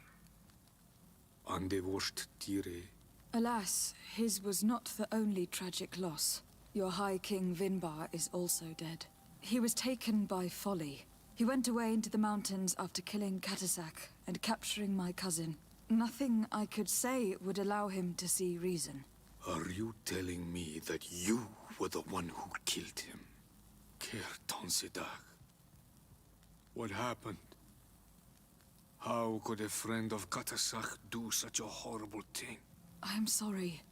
Andevosht Tire.
Alas, his was not the only tragic loss. Your High King Vinbar is also dead. He was taken by folly. He went away into the mountains after killing Katasak and capturing my cousin. Nothing I could say would allow him to see reason.
Are you telling me that you were the one who killed him? Kertonsidach. What happened? How could a friend of Katasach do such a horrible thing?
I am sorry,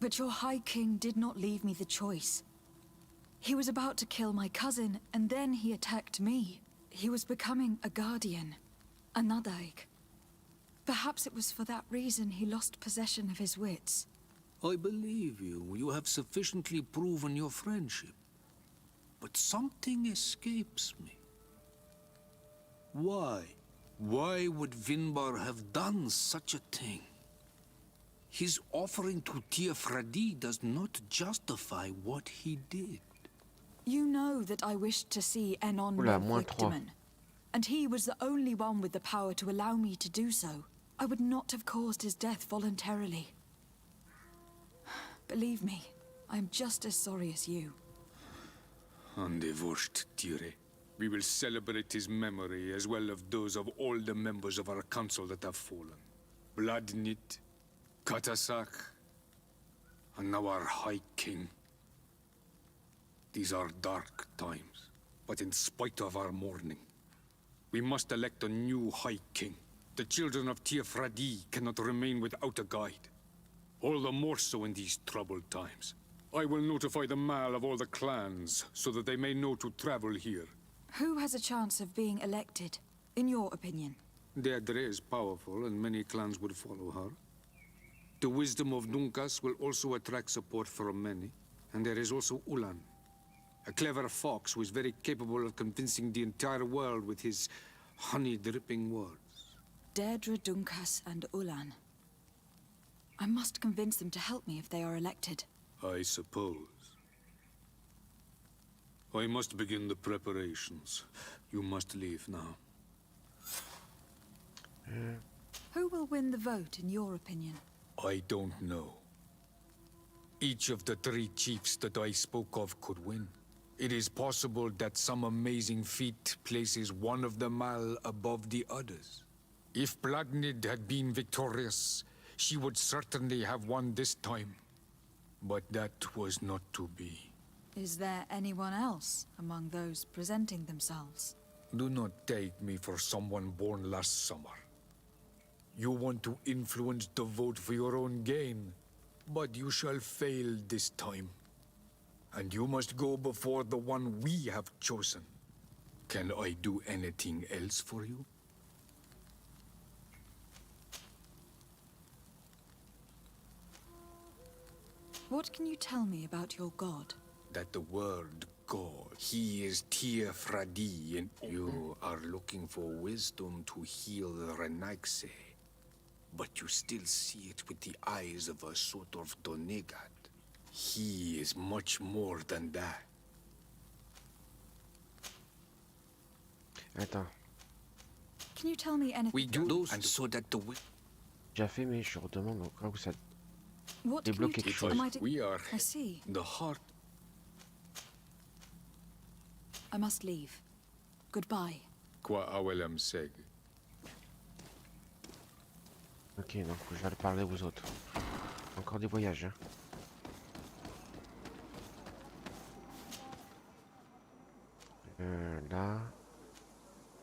but your High King did not leave me the choice. He was about to kill my cousin, and then he attacked me. He was becoming a guardian, a Nadaig. Perhaps it was for that reason he lost possession of his wits.
I believe you. You have sufficiently proven your friendship. But something escapes me. Why? Why would Vinbar have done such a thing? His offering to Tiafradi does not justify what he did.
You know that I wished to see Enon
Oula,
live victimen, and he was the only one with the power to allow me to do so. I would not have caused his death voluntarily. Believe me, I am just as sorry as you.
Andevosht Tire. We will celebrate his memory as well as those of all the members of our council that have fallen. Bladnit, Katasak, and now our High King. These are dark times, but in spite of our mourning, we must elect a new High King. The children of Tiafradi cannot remain without a guide. All the more so in these troubled times. I will notify the Mal of all the clans, so that they may know to travel here.
Who has a chance of being elected, in your opinion?
Deirdre is powerful, and many clans would follow her. The wisdom of Dunkas will also attract support from many. And there is also Ulan, a clever fox who is very capable of convincing the entire world with his honey-dripping words.
Deirdre, Dunkas, and Ulan. I must convince them to help me if they are elected.
I suppose. I must begin the preparations. You must leave now.
Who will win the vote, in your opinion?
I don't know. Each of the 3 chiefs that I spoke of could win. It is possible that some amazing feat places one of the Mal above the others. If Bladnid had been victorious, she would certainly have won this time. But that was not to be.
Is there anyone else among those presenting themselves?
Do not take me for someone born last summer. You want to influence the vote for your own gain, but you shall fail this time. And you must go before the one we have chosen. Can I do anything else for you?
What can you tell me about your god?
That the word God, he is Tiafradi, and you are looking for wisdom to heal the Renaigse. But you still see it with the eyes of a sort of Donegat. He is much more than that.
Attends.
Can you tell me anything?
We do those, and so that the
Déjà fait, mais je redemande au cas où ça
What can you
débloque quelque
tell
chose.
we are
I see.
the heart.
I must leave. Goodbye.
Qua awelem seg.
Ok, donc je vais parler aux autres. Encore des voyages, hein. Là,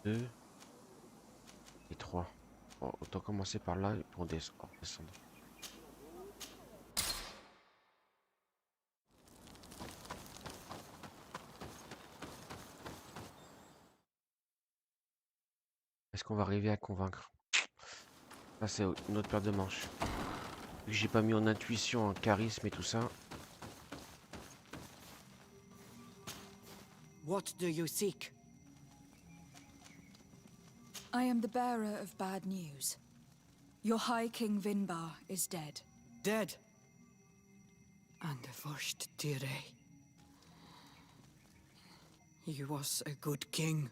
2 et 3. Bon, autant commencer par là pour descendre. Est-ce qu'on va arriver à convaincre? Ça c'est une autre paire de manches. Vu que j'ai pas mis en intuition, en charisme et tout ça.
What do you seek?
I am the bearer of bad news. Your High King Vinbar is dead.
Dead?
first, Tire. He was a good king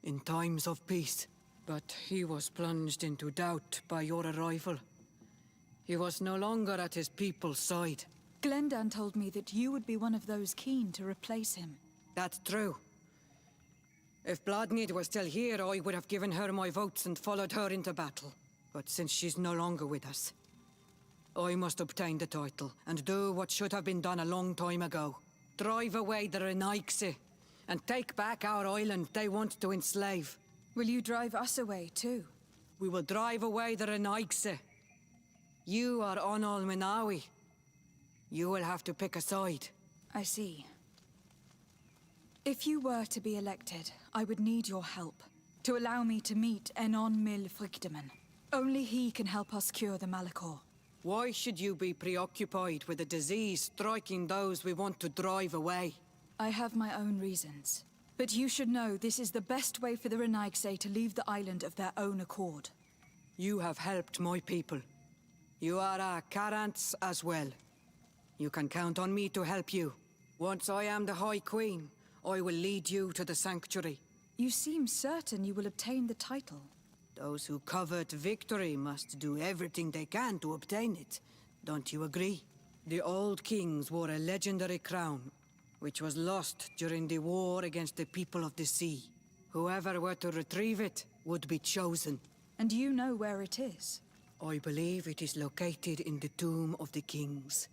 in times of peace, but he was plunged into doubt by your arrival. He was no longer at his people's side.
Glendan told me that you would be one of those keen to replace him.
That's true. If Bladnid was still here, I would have given her my votes and followed her into battle. But since she's no longer with us, I must obtain the title and do what should have been done a long time ago. Drive away the Renaigse and take back our island they want to enslave.
Will you drive us away too?
We will drive away the Renaigse. You are Onol Menawi. You will have to pick a side.
I see. If you were to be elected, I would need your help to allow me to meet Enon Mil Frichteman. Only he can help us cure the Malachor.
Why should you be preoccupied with a disease striking those we want to drive away?
I have my own reasons. But you should know this is the best way for the Renaigse to leave the island of their own accord.
You have helped my people. You are our Karants as well. You can count on me to help you. Once I am the High Queen, I will lead you to the sanctuary.
You seem certain you will obtain the title.
Those who covet victory must do everything they can to obtain it. Don't you agree? The old kings wore a legendary crown, which was lost during the war against the people of the sea. Whoever were to retrieve it would be chosen.
And you know where it is?
I believe it is located in the Tomb of the Kings,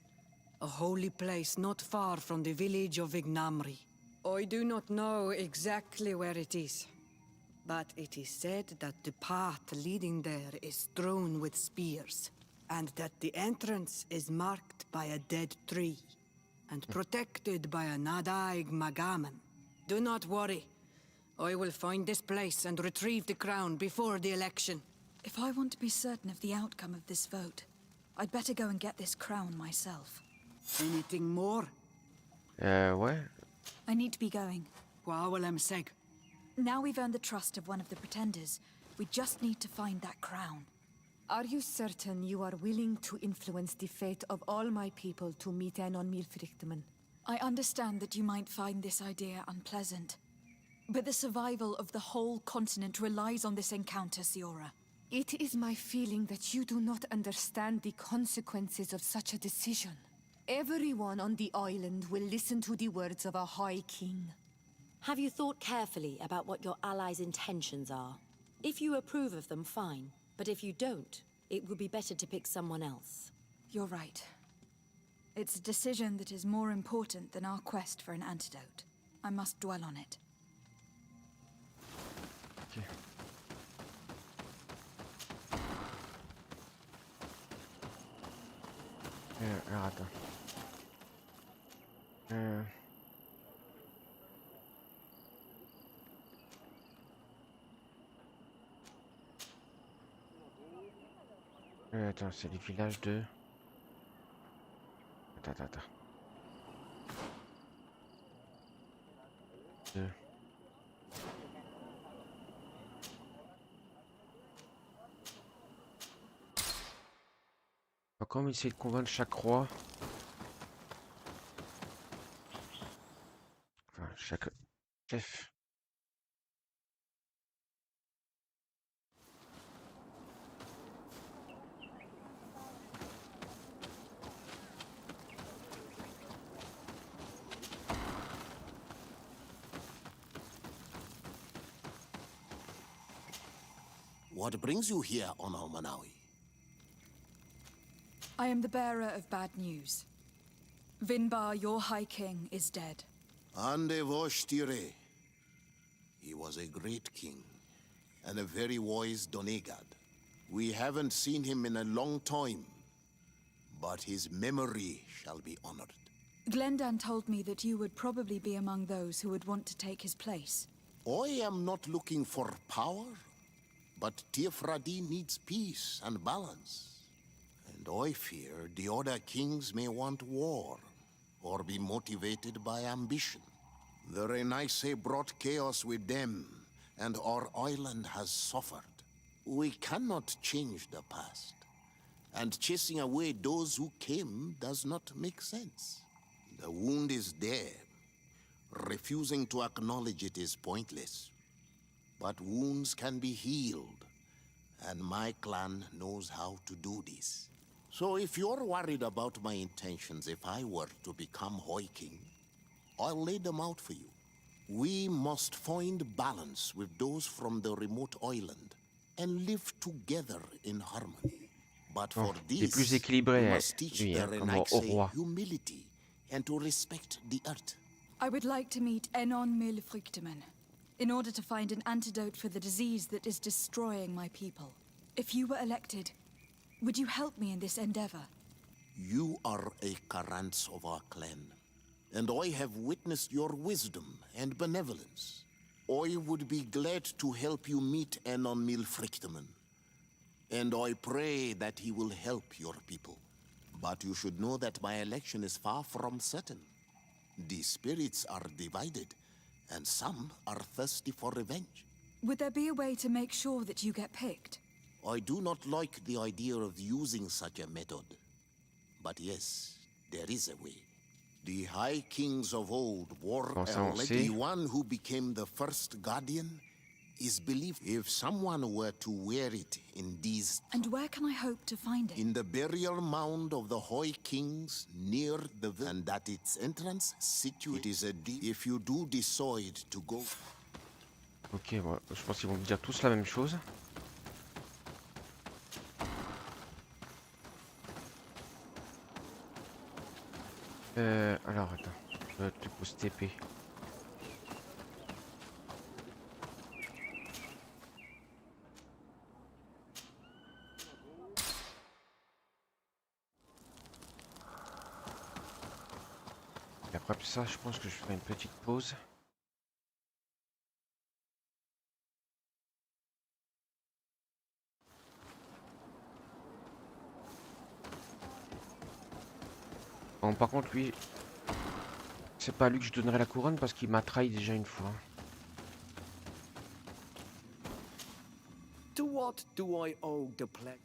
a holy place not far from the village of Vignamri. I do not know exactly where it is, but it is said that the path leading there is strewn with spears, and that the entrance is marked by a dead tree, and protected by a Nadaig Magaman. Do not worry. I will find this place and retrieve the crown before the election.
If I want to be certain of the outcome of this vote, I'd better go and get this crown myself.
Anything more?
Ouais.
I need to be going.
Seg.
Now we've earned the trust of one of the pretenders. We just need to find that crown.
Are you certain you are willing to influence the fate of all my people to meet Enon Milfrichterman?
I understand that you might find this idea unpleasant, but the survival of the whole continent relies on this encounter, Siora.
It is my feeling that you do not understand the consequences of such a decision. Everyone on the island will listen to the words of a High King.
Have you thought carefully about what your allies' intentions are? If you approve of them, fine. But if you don't, it would be better to pick someone else.
You're right. It's a decision that is more important than our quest for an antidote. I must dwell on it.
Okay. Alors attends. Attends, c'est le village de... Attends. De... On va quand même essayer de convaincre chaque roi. Enfin, chaque chef.
What brings you here, Onol Manawi?
I am the bearer of bad news. Vinbar, your High King, is dead.
Ande Voshtire. He was a great king, and a very wise Donegad. We haven't seen him in a long time, but his memory shall be honored.
Glendan told me that you would probably be among those who would want to take his place.
I am not looking for power, but Tiefradi needs peace and balance. And I fear the other kings may want war, or be motivated by ambition. The Renaigse brought chaos with them, and our island has suffered. We cannot change the past, and chasing away those who came does not make sense. The wound is there. Refusing to acknowledge it is pointless. But wounds can be healed, and my clan knows how to do this. So if you're worried about my intentions if I were to become Hoi King, I'll lay them out for you. We must find balance with those from the remote island and live together in harmony. But for this, we must teach the Renaixé humility and to respect the earth.
I would like to meet Enon Milfrichteman in order to find an antidote for the disease that is destroying my people. If you were elected, would you help me in this endeavor?
You are a Karants of our clan, and I have witnessed your wisdom and benevolence. I would be glad to help you meet Enon Milfrichteman, and I pray that he will help your people. But you should know that my election is far from certain. The spirits are divided, and some are thirsty for revenge.
Would there be a way to make sure that you get picked?
I do not like the idea of using such a method. But yes, there is a way. The High Kings of old wore a legend. The one who became the first guardian is believed. If someone were to wear it in these...
And where can I hope to find it?
In the burial mound of the Hoi Kings near the... And at its entrance, situated... It is a... If you do decide to go...
Ok, bon, je pense qu'ils vont me dire tous la même chose. Alors attends, je vais te pose TP. Et après ça, je pense que je ferai une petite pause. Bon, par contre, lui, c'est pas à lui que je donnerai la couronne parce qu'il m'a trahi déjà une fois.
To what do I owe the pledge?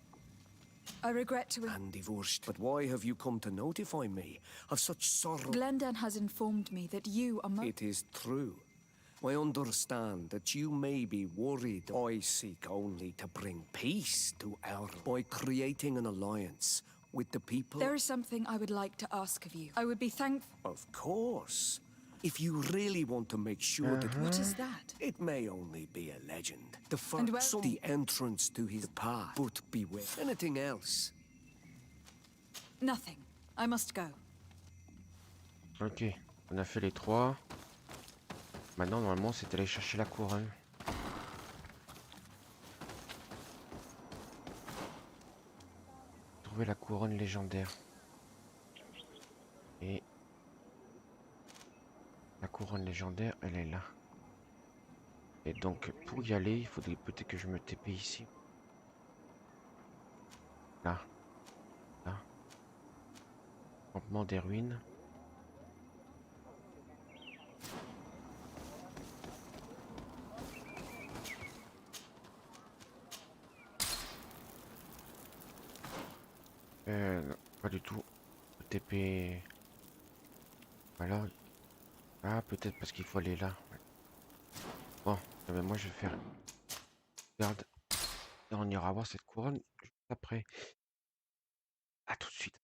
I regret to...
And divorced. But why have you come to notify me of such sorrow?
Glendan has informed me that you are...
It is true. I understand that you may be worried. I seek only to bring peace to our... by creating an alliance with the people.
There is something I would like to ask of you. I would be thankful...
Of course. If you really want to make sure that...
What is that?
It may only be a legend. The first, the entrance to his path. But beware. Anything else?
Nothing. I must go.
Ok, on a fait les trois. Maintenant, normalement, c'est aller chercher la couronne. Trouver la couronne légendaire. Et la couronne légendaire, elle est là. Et donc, pour y aller, il faudrait peut-être que je me TP ici. Là. Là. Campement des ruines. Non, pas du tout. TP. Alors. Ah, peut-être parce qu'il faut aller là. Ouais. Bon, mais moi je vais faire. Regarde. Et on ira voir cette couronne juste après. À tout de suite.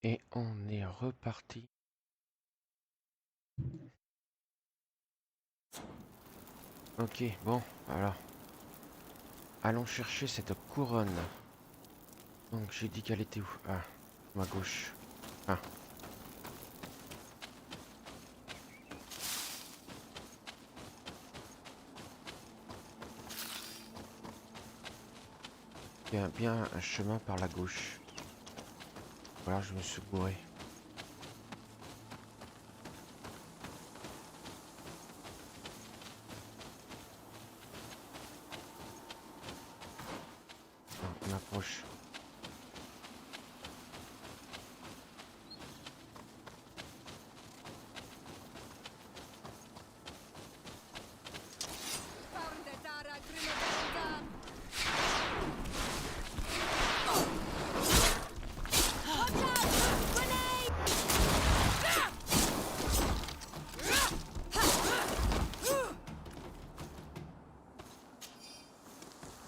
Et on est reparti. Ok, bon, alors. Allons chercher cette couronne. Donc j'ai dit qu'elle était où? Ah, ma gauche. Ah. Il y a bien un chemin par la gauche. Voilà, je me suis gouré. On approche.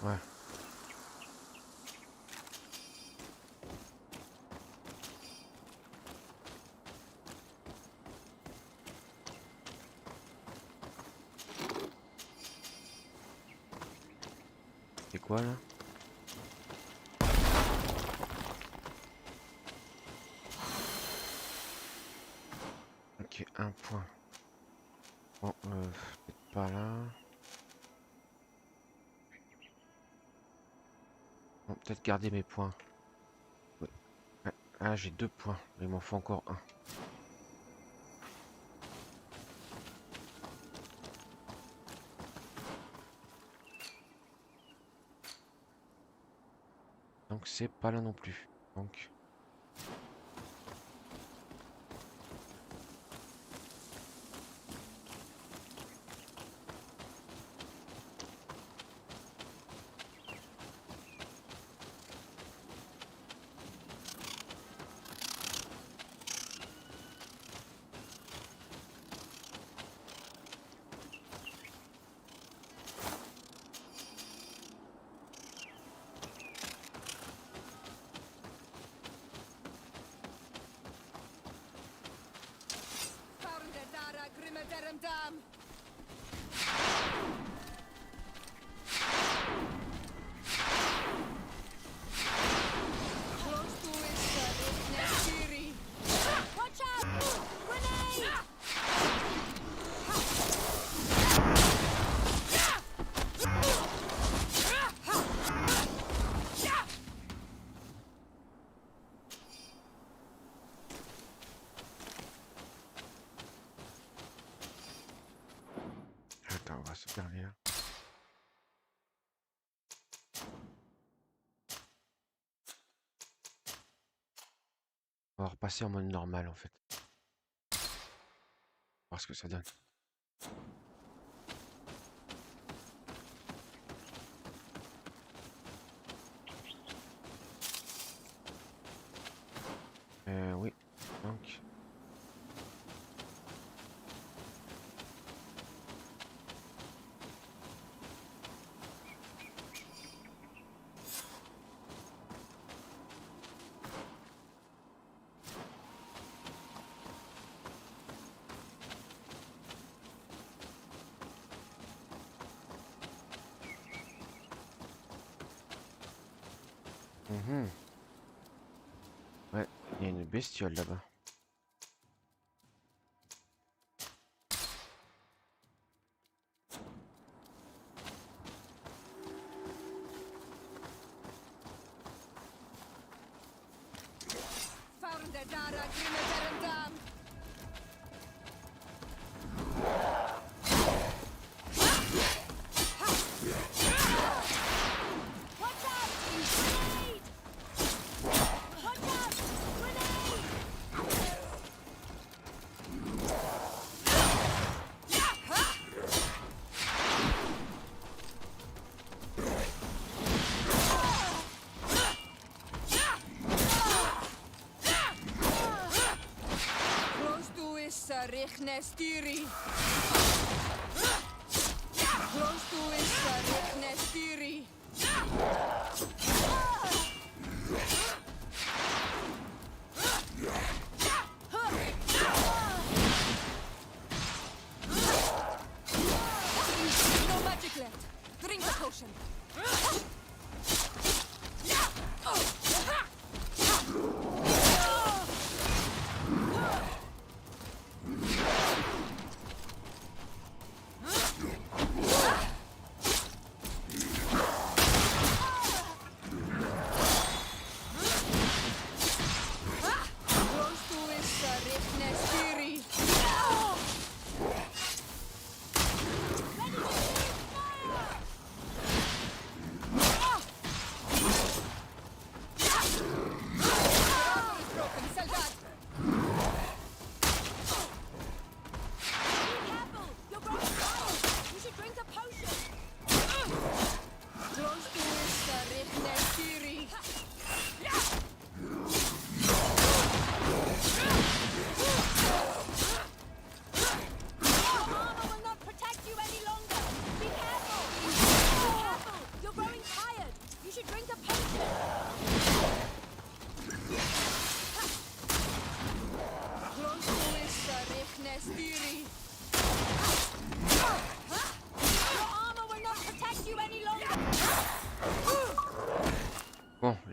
Ouais. C'est quoi là? Ok, un point. Bon, peut-être pas là. Bon, peut-être garder mes points. Ouais. Ah, j'ai 2 points. Il m'en faut encore un. Donc c'est pas là non plus. Donc. Attends, on va se faire là. On va repasser en mode normal en fait. Voir ce que ça donne. Oui. Donc. Ouais, il y a une bestiole là-bas.
Nestiri. Close to is Nestiri.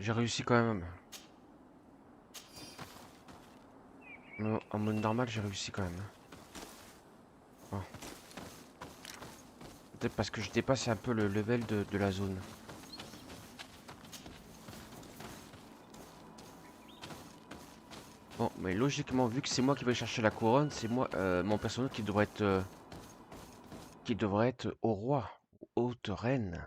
j'ai réussi quand même. En mode normal, j'ai réussi quand même. Bon. Peut-être parce que je dépasse un peu le level de la zone. Bon, mais logiquement, vu que c'est moi qui vais chercher la couronne, c'est moi, mon personnage qui devrait être au roi, haute reine.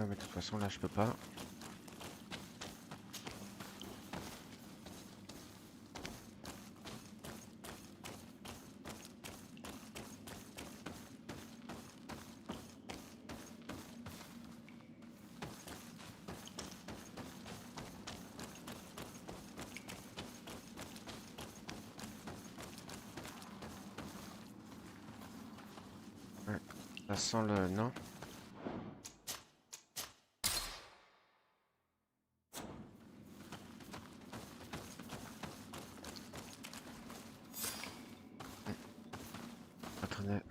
Mais de toute façon là je peux pas. Ouais, ça sent le... non. Attendez.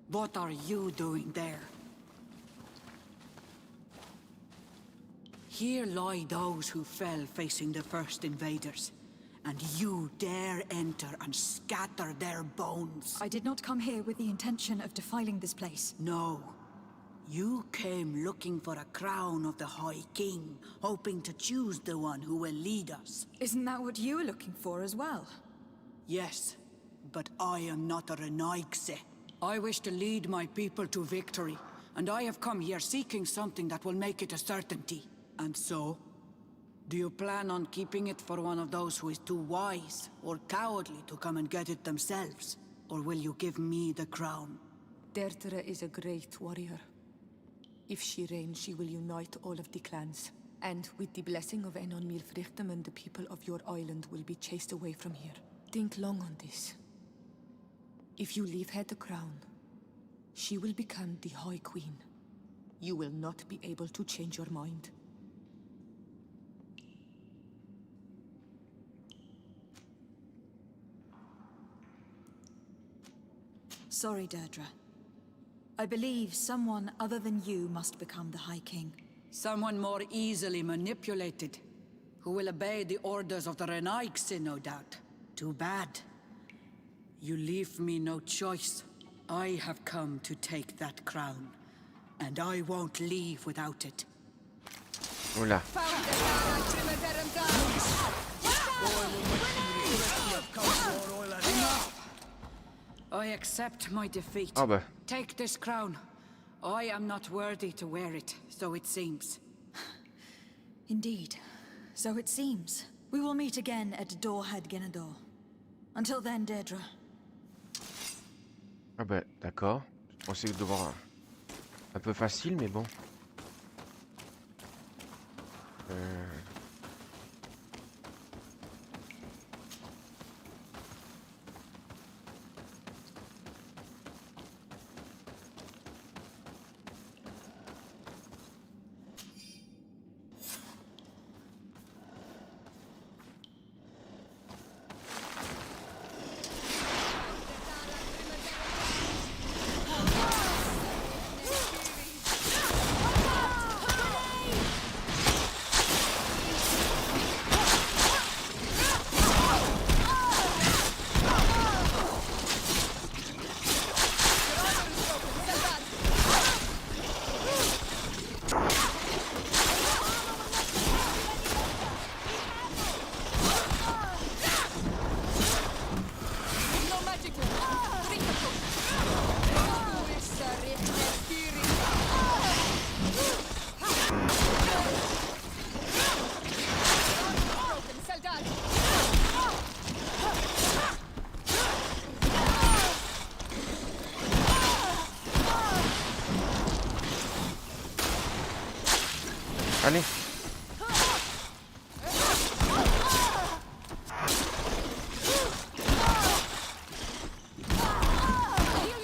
What are you doing there? Here lie those who fell facing the first invaders, and you dare enter and scatter their bones.
I did not come here with the intention of defiling this place.
No. You came looking for a crown of the High King, hoping to choose the one who will lead us.
Isn't that what you were looking for as well?
Yes, but I am not a Renaigse. I wish to lead my people to victory, and I have come here seeking something that will make it a certainty. And so, do you plan on keeping it for one of those who is too wise or cowardly to come and get it themselves? Or will you give me the crown?
Deirdre is a great warrior. If she reigns, she will unite all of the clans. And with the blessing of Enon Milfrichtem, the people of your island will be chased away from here. Think long on this. If you leave her the crown, she will become the High Queen. You will not be able to change your mind.
Sorry, Deirdre. I believe someone other than you must become the High King.
Someone more easily manipulated, who will obey the orders of the Renaigse, no doubt. Too bad. You leave me no choice. I have come to take that crown, and I won't leave without it.
Oula.
I accept my defeat.
Ah bah.
Take this crown. I am not worthy to wear it, so it seems.
Indeed. So it seems. We will meet again at Dorhead Genador. Until then, Deirdre.
Ah bah d'accord. Je pensais que devoir un peu facile, mais bon. Allez.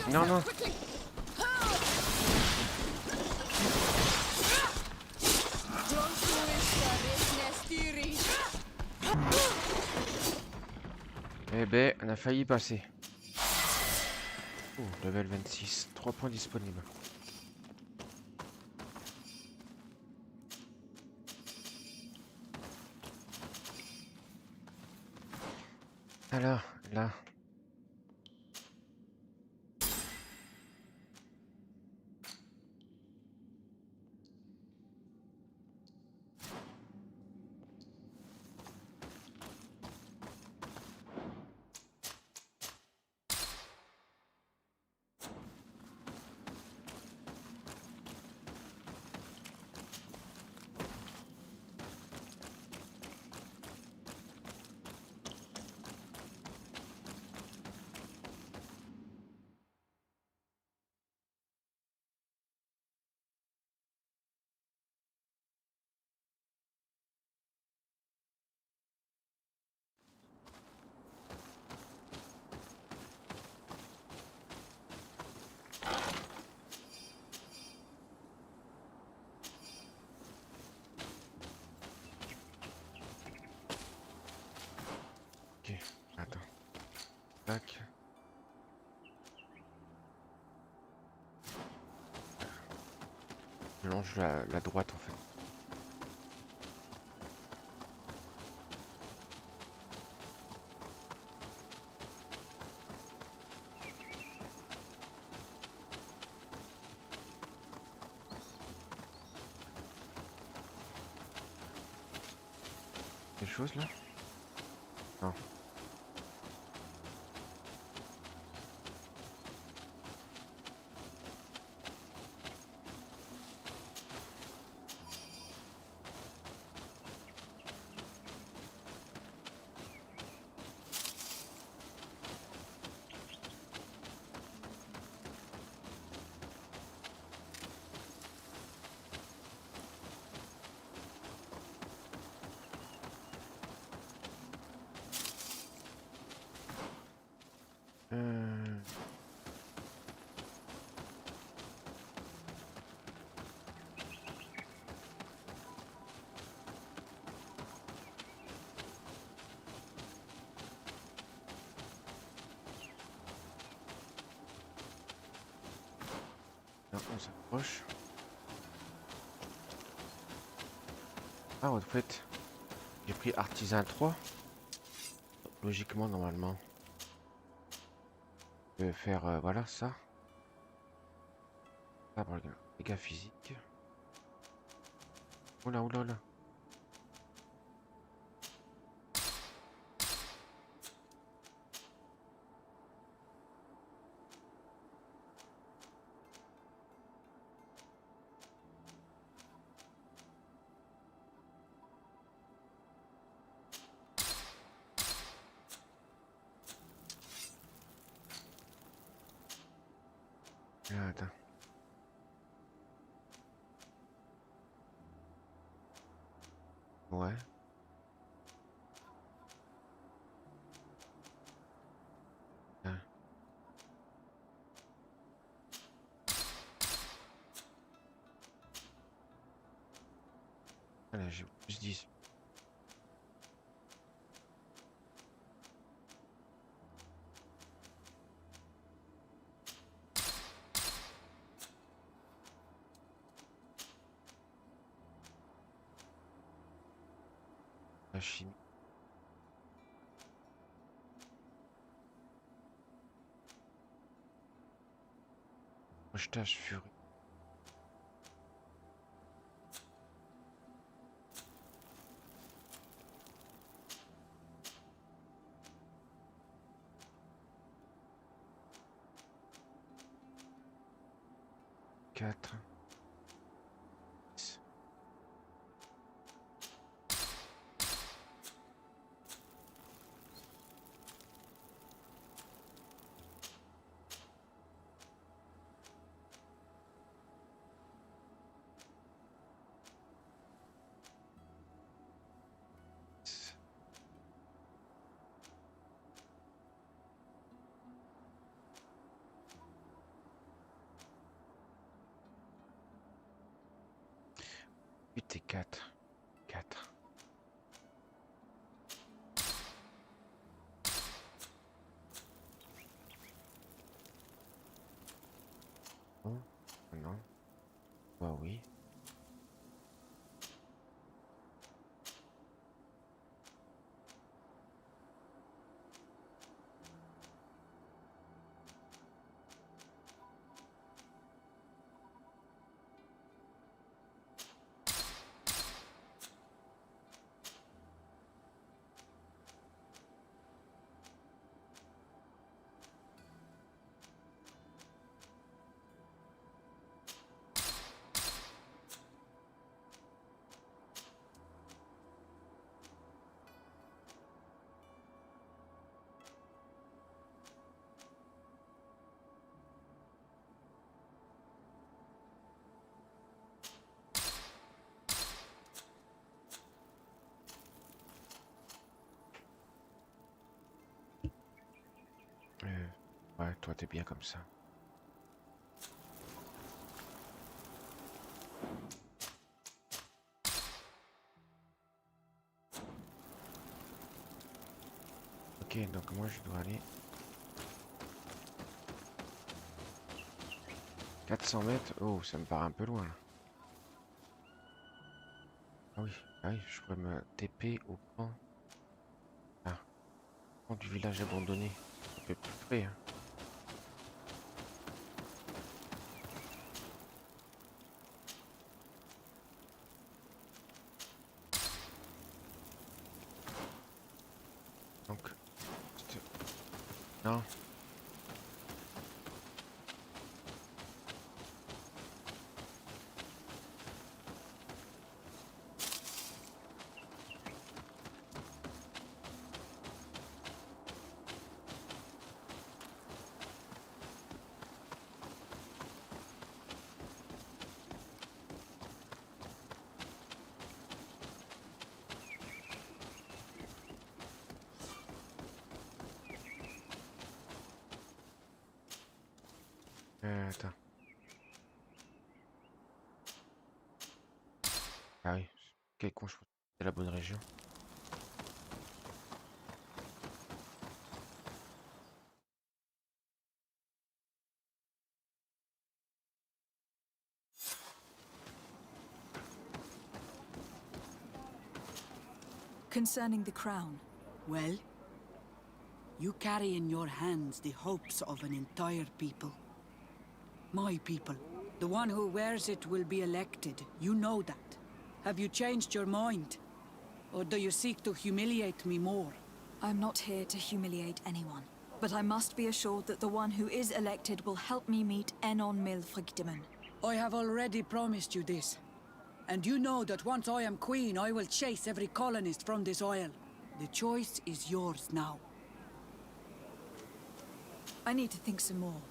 Non, non. Eh ben, on a failli passer. Oh, level 26. 3 points disponibles. Alors, là. Ok, attends. Tac. Je longe la droite en fait. Quelque chose là? Non. Là, on s'approche. Ah, en fait, j'ai pris artisan 3. Logiquement, normalement, je vais faire voilà ça. Ça, par exemple, dégâts physiques. Oula, oula, oula. Ah, attends. Ouais. Ah. Voilà, j'ai plus 10. La chimie. Projetage furie. Quatre. Huit et 4. 4. Oh, non. Bah oui. Ouais, toi t'es bien comme ça. Ok, donc moi je dois aller 400 mètres. Oh, ça me paraît un peu loin là. Ah oui, je pourrais me TP au camp. Ah, camp du village abandonné. Un peu plus près, hein. Donc, non. Attends. Ah oui, quel con, je pense que c'est la bonne région.
Concerning the crown.
Well, you carry in your hands the hopes of an entire people. My people. The one who wears it will be elected. You know that. Have you changed your mind? Or do you seek to humiliate me more?
I'm not here to humiliate anyone. But I must be assured that the one who is elected will help me meet Enon Milfrictimen.
I have already promised you this. And you know that once I am queen, I will chase every colonist from this isle. The choice is yours now.
I need to think some more.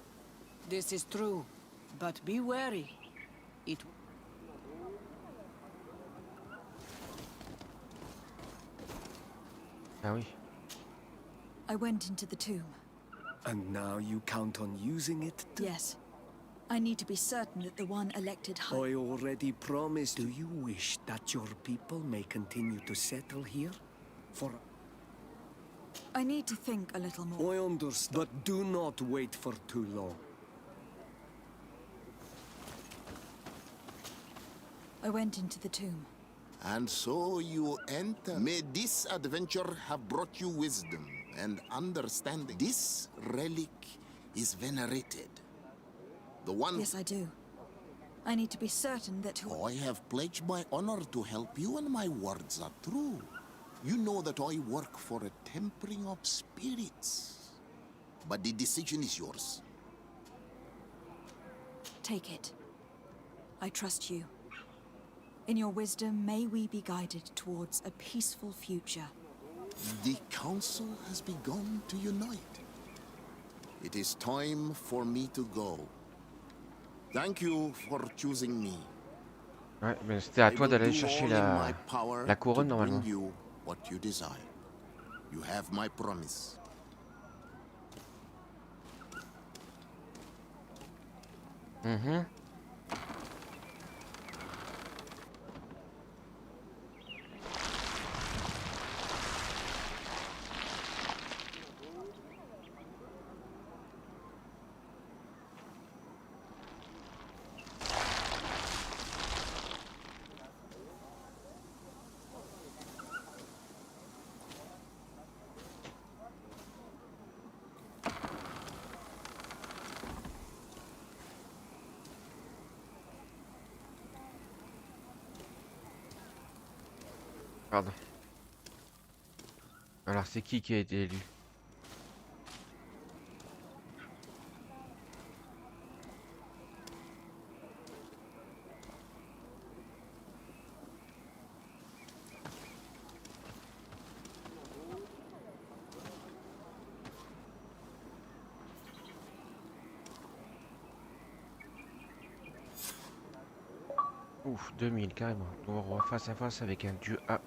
This is true, but be wary. It...
Ah oui.
I went into the tomb.
And now you count on using it to...
Yes. I need to be certain that the one elected high...
I already promised. Do you wish that your people may continue to settle here? For...
I need to think a little more.
I understand. But do not wait for too long.
I went into the tomb.
And so you enter. May this adventure have brought you wisdom and understanding. This relic is venerated. The one...
Yes, I do. I need to be certain that...
I have pledged my honor to help you, and my words are true. You know that I work for a tempering of spirits. But the decision is yours.
Take it. I trust you. In your wisdom, may we be guided towards a peaceful future.
The council has begun to unite. It is time for me to go. Thank you for choosing me.
Ouais, mais c'était à toi d'aller chercher la couronne normalement.
You what you desire. You have my promise.
Mhm. Pardon. Alors c'est qui a été élu? Ouf, 2000 carrément. Au roi face à face avec un dieu A.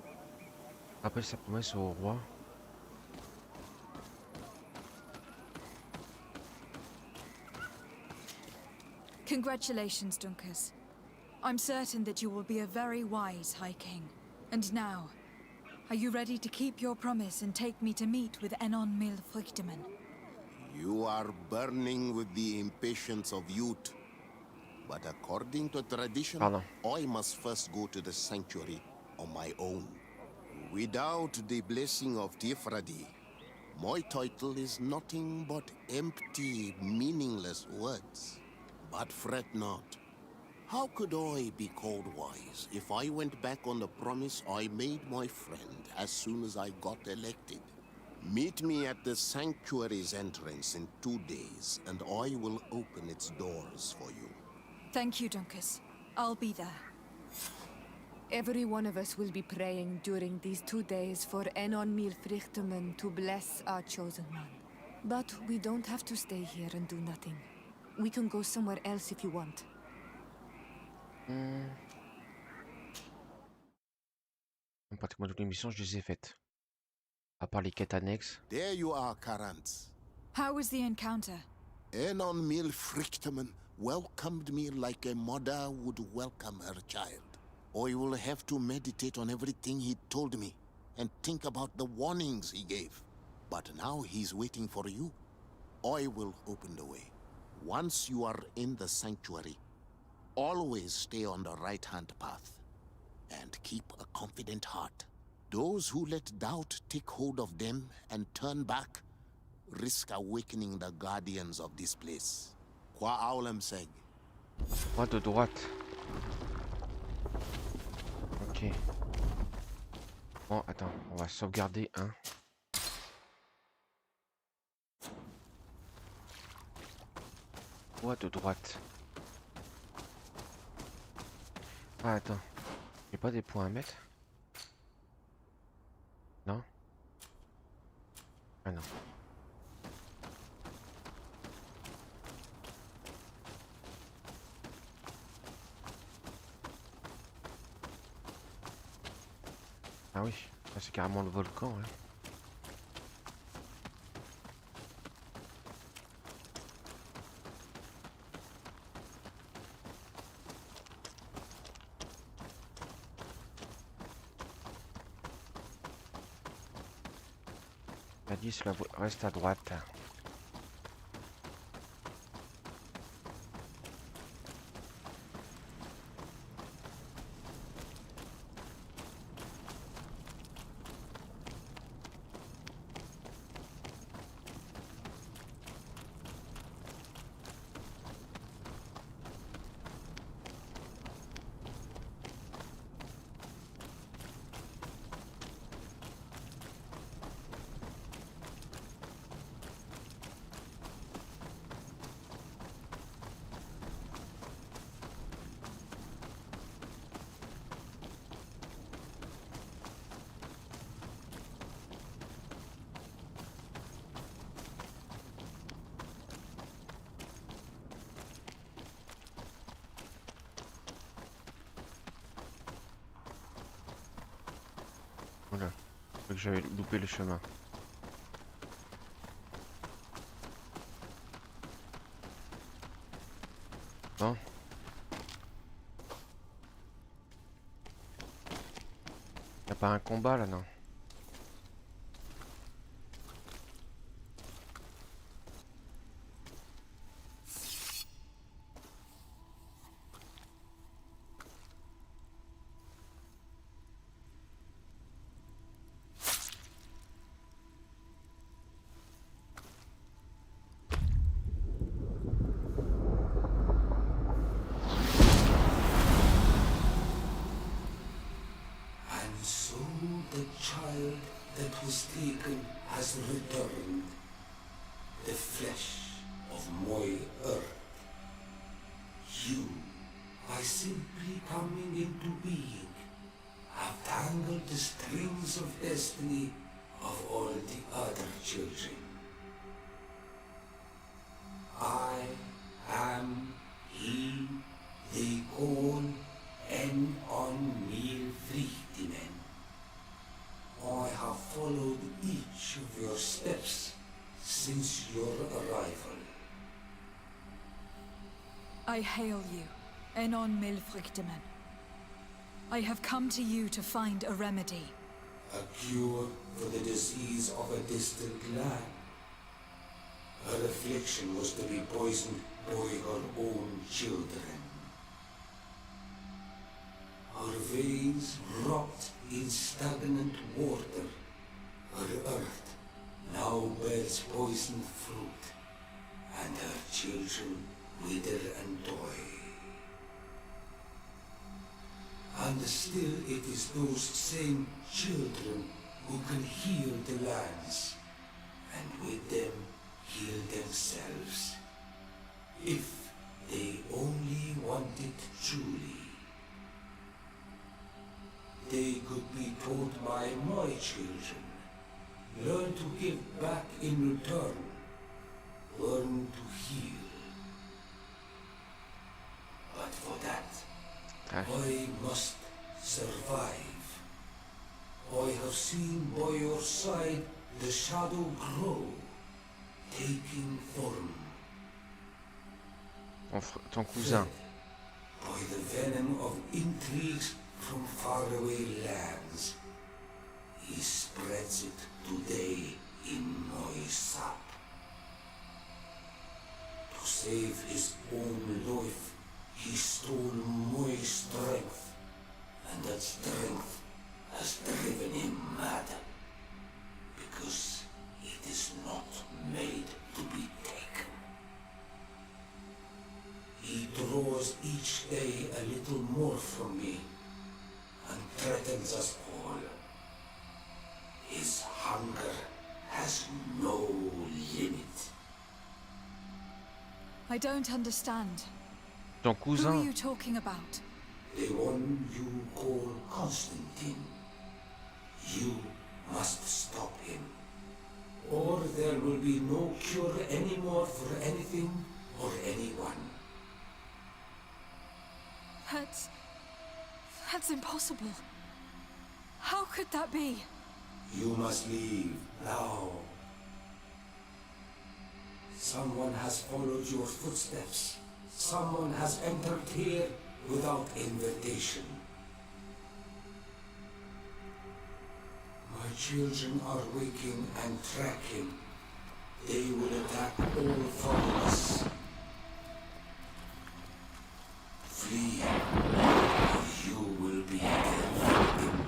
Après sa promesse au roi.
Congratulations, Duncas. I'm certain that you will be a very wise High King. And now, are you ready to keep your promise and take me to meet with Enon Milfrictimen?
You are burning with the impatience of youth. But according to tradition, I must first go to the sanctuary on my own. Without the blessing of Tifradi, my title is nothing but empty, meaningless words. But fret not. How could I be called wise if I went back on the promise I made my friend as soon as I got elected? Meet me at the sanctuary's entrance in 2 days, and I will open its doors for you.
Thank you, Duncas. I'll be there.
Every one of us will be praying during these 2 days for Enon Milfrictimen to bless our chosen one. But we don't have to stay here and do nothing. We can go somewhere else if you want.
Pratiquement toutes les missions, je les ai faites. À part les quêtes annexes.
There you are, Karant.
How was the encounter?
Enon Milfrictimen welcomed me like a mother would welcome her child. I will have to meditate on everything he told me and think about the warnings he gave. But now he's waiting for you. I will open the way. Once you are in the sanctuary, always stay on the right-hand path and keep a confident heart. Those who let doubt take hold of them and turn back risk awakening the guardians of this place. Qua aulem seg.
Droite de droite. Ok. Ok. Bon, attends, on va sauvegarder un. Voie de droite. Ah, attends. J'ai pas des points à mettre? Non? Ah non. Ah oui, là, c'est carrément le volcan. Hein. La 10 là, reste à droite. Voilà, je crois que j'avais loupé le chemin. Bon. Y'a pas un combat là, non?
The child that was taken has returned, the flesh of my earth. You, by simply coming into being, have tangled the strings of destiny of all the other children. I am he they call en on mir Vliegtimen. I have followed each of your steps since your arrival.
I hail you, Enon Milfrichtemen. I have come to you to find a remedy.
A cure for the disease of a distant land. Her affliction was to be poisoned by her own children. Her veins rot in stagnant water. Her earth now bears poisoned fruit, and her children wither and die. And still it is those same children who can heal the lands, and with them heal themselves, if they only want it truly. They could be taught by my children, learn to give back in return, learn to heal. But for that, I must survive. I have seen by your side the shadow grow, taking form.
Ton cousin.
By the venom of intrigues from faraway lands, he spreads it today in my sap. To save his own life, he stole my strength, and that strength has driven him mad, because it is not made to be taken. He draws each day a little more from me, and fills us all. His hunger has no limit.
I don't understand.
Ton
Who are
cousin.
you talking about?
The one you call Constantin. You must stop him. Or there will be no cure anymore for anything or anyone.
That's impossible. How could that be?
You must leave now. Someone has followed your footsteps. Someone has entered here without invitation. My children are waking and tracking. They will attack all followers. Flee, or you will be their victims.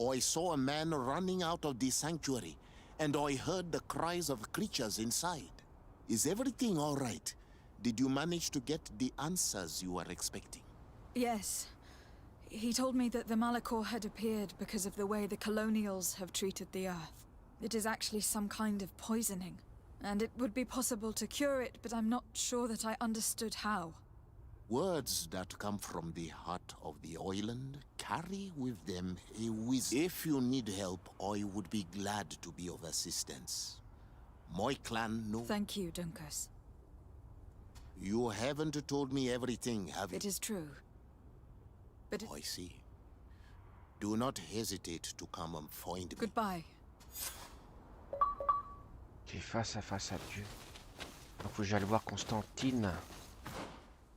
I saw a man running out of the sanctuary, and I heard the cries of creatures inside. Is everything all right? Did you manage to get the answers you were expecting?
Yes. He told me that the Malachor had appeared because of the way the colonials have treated the Earth. It is actually some kind of poisoning, and it would be possible to cure it, but I'm not sure that I understood how.
Words that come from the heart of the island carry with them a wisdom. If you need help, I would be glad to be of assistance. My clan knows.
Thank you, Dunkus.
You haven't told me everything, have you?
It is true. But
I see. Do not hesitate to come and find me.
Goodbye.
Qui est face à Dieu. Donc faut que j'aille voir Constantine.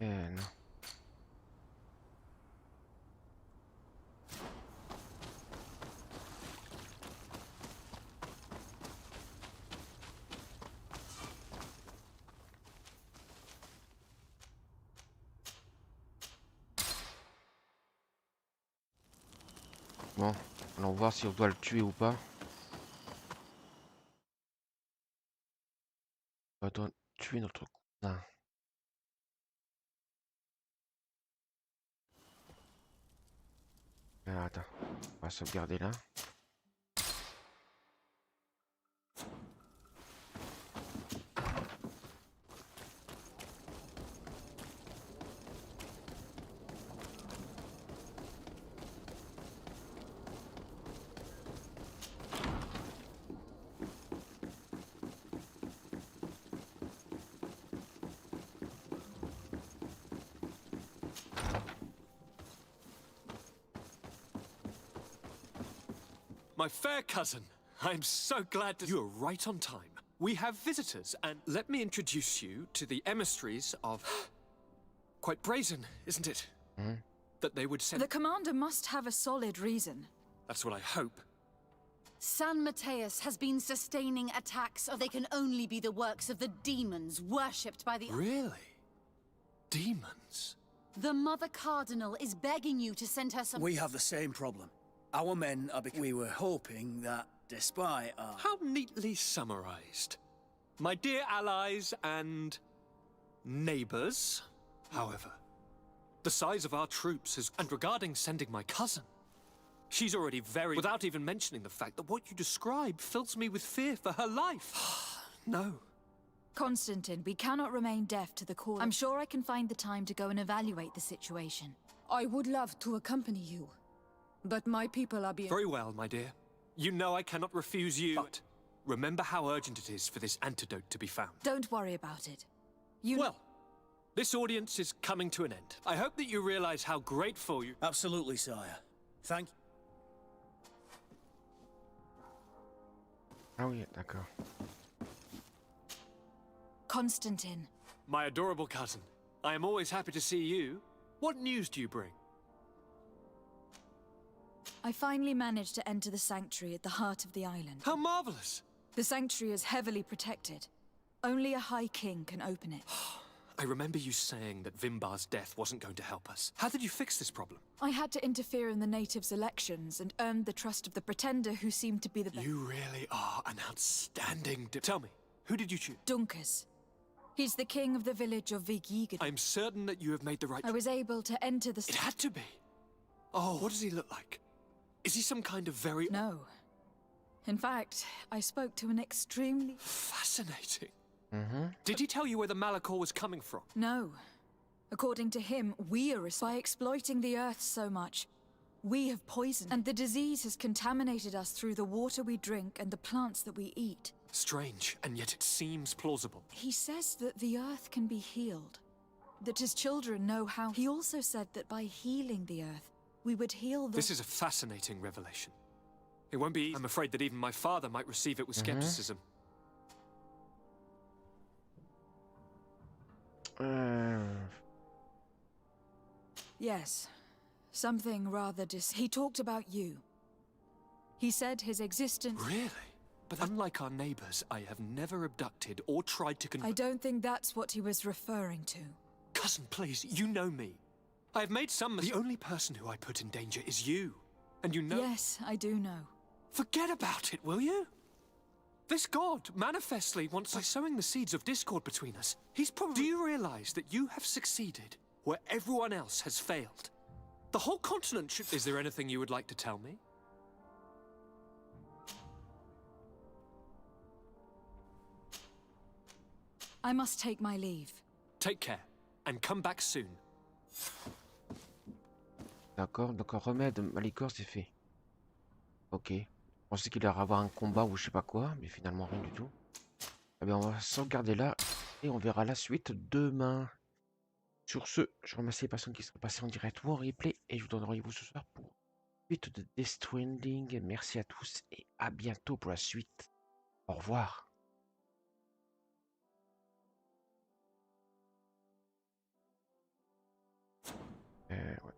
Non. Bon, allons voir si on doit le tuer ou pas. On doit tuer notre cousin. Alors, attends, on va sauvegarder là.
My fair cousin, I'm so glad to... You are right on time. We have visitors, and let me introduce you to the emissaries of... Quite brazen, isn't it?
Mm.
That they would send...
The commander must have a solid reason.
That's what I hope.
San Mateus has been sustaining attacks, or they can only be the works of the demons worshipped by the...
Really? Demons?
The Mother Cardinal is begging you to send her some...
We have the same problem. Our men are... We were hoping that, despite our...
How neatly summarized. My dear allies and... neighbors, however, the size of our troops is... And regarding sending my cousin, she's already very... Without even mentioning the fact that what you describe fills me with fear for her life. No.
Constantin, we cannot remain deaf to the call. I'm sure I can find the time to go and evaluate the situation.
I would love to accompany you, but my people are being...
Very well, my dear. You know I cannot refuse you. But remember how urgent it is for this antidote to be found.
Don't worry about it.
Well, this audience is coming to an end. I hope that you realize how grateful you...
Absolutely, sire. Thank...
Ah oui, d'accord.
Constantin,
my adorable cousin. I am always happy to see you. What news do you bring?
I finally managed to enter the sanctuary at the heart of the island.
How marvelous!
The sanctuary is heavily protected. Only a High King can open it.
I remember you saying that Vimbar's death wasn't going to help us. How did you fix this problem?
I had to interfere in the natives' elections and earned the trust of the pretender who seemed to be the best.
You really are an outstanding... Tell me, who did you choose?
Dunkus. He's the king of the village of Vigigad.
I'm certain that you have made the right...
I was able to enter the...
It had to be. Oh, what does he look like? Is he some kind of very...
No. In fact, I spoke to an extremely...
Fascinating. Did he tell you where the Malachor was coming from?
No. According to him, we are by exploiting the earth so much. We have poisoned, and the disease has contaminated us through the water we drink and the plants that we eat.
Strange, and yet it seems plausible.
He says that the earth can be healed, that his children know how. He also said that by healing the earth, we would heal the...
This is a fascinating revelation. It won't be easy. I'm afraid that even my father might receive it with skepticism.
Yes. Something rather He talked about you. He said his existence...
Really? But unlike our neighbors, I have never abducted or tried to
I don't think that's what he was referring to.
Cousin, please, you know me. I have made some The only person who I put in danger is you. And you know...
Yes, I do know.
Forget about it, will you? This god manifestly wants... By sowing the seeds of discord between us, he's probably... Do you realize that you have succeeded where everyone else has failed? The whole continent should... Is there anything you would like to tell me?
I must take my leave.
Take care, and come back soon.
D'accord, donc un remède Malicor c'est fait. Ok. Je pensais qu'il allait avoir un combat ou je sais pas quoi, mais finalement rien du tout. Eh bien on va sauvegarder là et on verra la suite demain. Sur ce, je remercie les personnes qui seraient passées en direct ou en replay et je vous donne rendez-vous ce soir pour la suite de Death Stranding. Merci à tous et à bientôt pour la suite. Au revoir. Ouais.